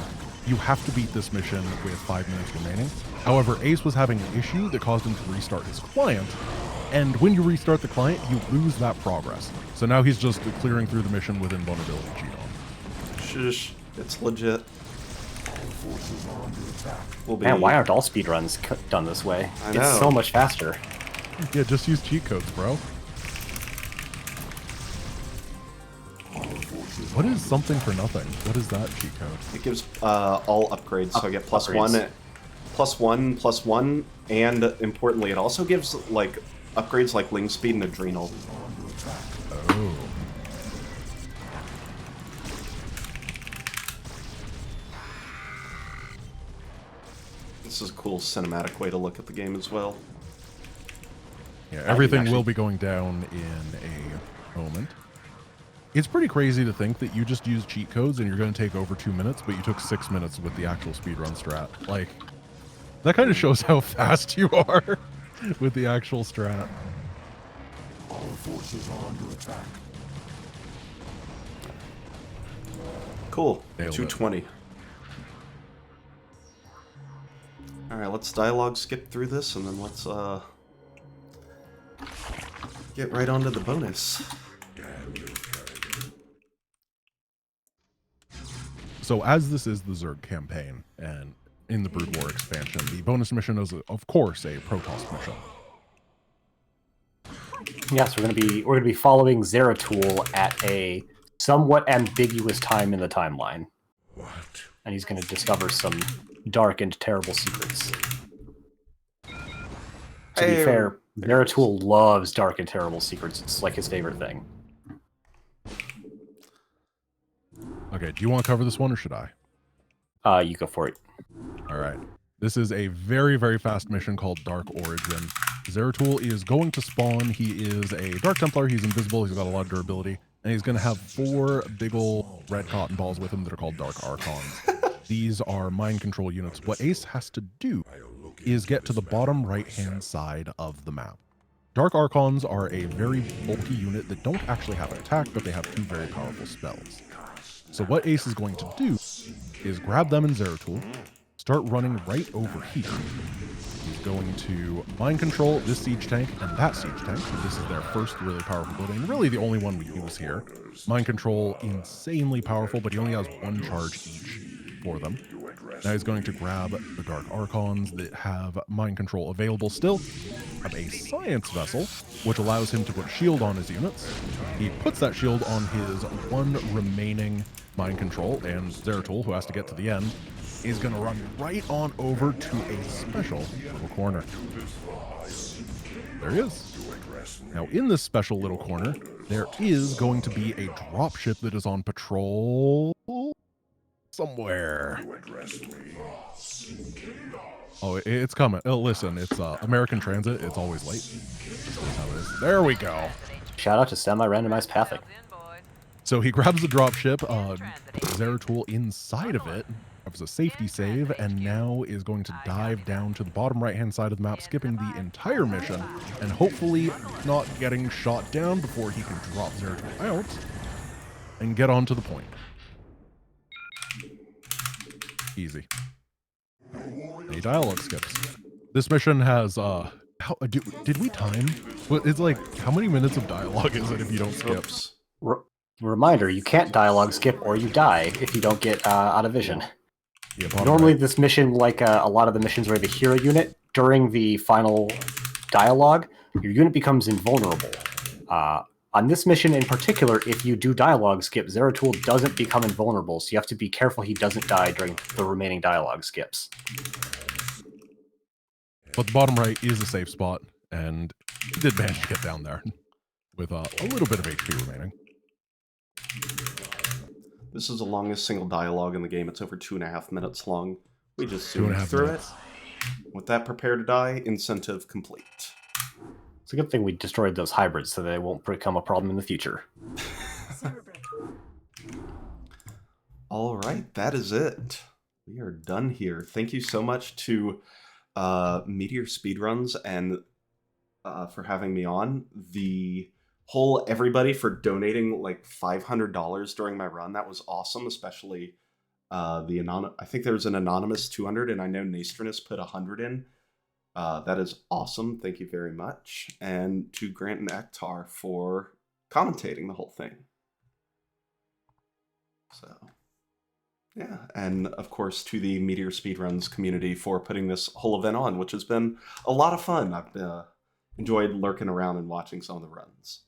you have to beat this mission with 5 minutes remaining. However, Ace was having an issue that caused him to restart his client, and when you restart the client, you lose that progress. So now he's just clearing through the mission with invulnerability cheat on. Shush, it's legit. We'll be... Man, why aren't all speedruns done this way? I know. It's so much faster. Yeah, just use cheat codes, bro. What is something for nothing? What is that cheat code? It gives all upgrades, so I get plus upgrades. plus one, and importantly, it also gives like upgrades like Ling Speed and Adrenal. Oh. This is a cool cinematic way to look at the game as well. Yeah, everything will be going down in a moment. It's pretty crazy to think that you just use cheat codes and you're going to take over 2 minutes, but you took 6 minutes with the actual speedrun strat. Like, that kind of shows how fast you are with the actual strat. All forces are under attack. Cool. Nailed it. 220. Alright, let's dialogue skip through this and then let's get right onto the bonus. So as this is the Zerg campaign, and in the Brood War expansion. The bonus mission is, of course, a Protoss mission. Yes, we're gonna be following Zeratul at a somewhat ambiguous time in the timeline. What? And he's gonna discover some dark and terrible secrets. To be fair, Zeratul loves dark and terrible secrets. It's like his favorite thing. Okay, do you want to cover this one or should I? You go for it. All right. This is a very, very fast mission called Dark Origin. Zeratul is going to spawn. He is a Dark Templar. He's invisible. He's got a lot of durability. And he's going to have 4 big ol' red cotton balls with him that are called Dark Archons. These are mind control units. What Ace has to do is get to the bottom right-hand side of the map. Dark Archons are a very bulky unit that don't actually have attack, but they have 2 very powerful spells. So what Ace is going to do is grab them in Zeratul, start running right over here. He's going to mind control this siege tank and that siege tank. This is their first really powerful building, really the only one we use here. Mind control, insanely powerful, but he only has 1 charge each for them. Now he's going to grab the Dark Archons that have mind control available still, have a science vessel, which allows him to put shield on his units. He puts that shield on his 1 remaining mind control, and Zeratul, who has to get to the end, is going to run right on over to a special little corner. There he is. Now, in this special little corner, there is going to be a dropship that is on patrol somewhere. Oh, it's coming. Oh, listen, it's American Transit. It's always late. That's how it is. There we go. Shout out to semi-randomized pathing. So he grabs the dropship, puts Zeratul inside of it, has a safety save, and now is going to dive down to the bottom right-hand side of the map, skipping the entire mission, and hopefully not getting shot down before he can drop Zeratul out and get on to the point. Easy. Any dialogue skips. This mission has, did we time? Well, it's like, how many minutes of dialogue is it if you don't skip? Oops. Reminder, you can't dialogue skip or you die if you don't get out of vision. Yeah, Normally right. this mission, like a lot of the missions where you have a hero unit, during the final dialogue, your unit becomes invulnerable. On this mission in particular, if you do dialogue skip, Zeratul doesn't become invulnerable, so you have to be careful he doesn't die during the remaining dialogue skips. But the bottom right is a safe spot, and he did manage to get down there with a little bit of HP remaining. This is the longest single dialogue in the game. It's over 2.5 minutes long. We just 2.5 zoomed through minutes. it. With that, prepare to die. Incentive complete. It's a good thing we destroyed those hybrids so they won't become a problem in the future. All right, that is it. We are done here. Thank you so much to Meteor Speedruns and for having me on. The whole everybody for donating like $500 during my run. That was awesome, especially I think there was an anonymous 200, and I know Nastrinus put 100 in. That is awesome. Thank you very much. And to Grant and Ectar for commentating the whole thing. So, yeah. And of course, to the Meteor Speedruns community for putting this whole event on, which has been a lot of fun. I've enjoyed lurking around and watching some of the runs.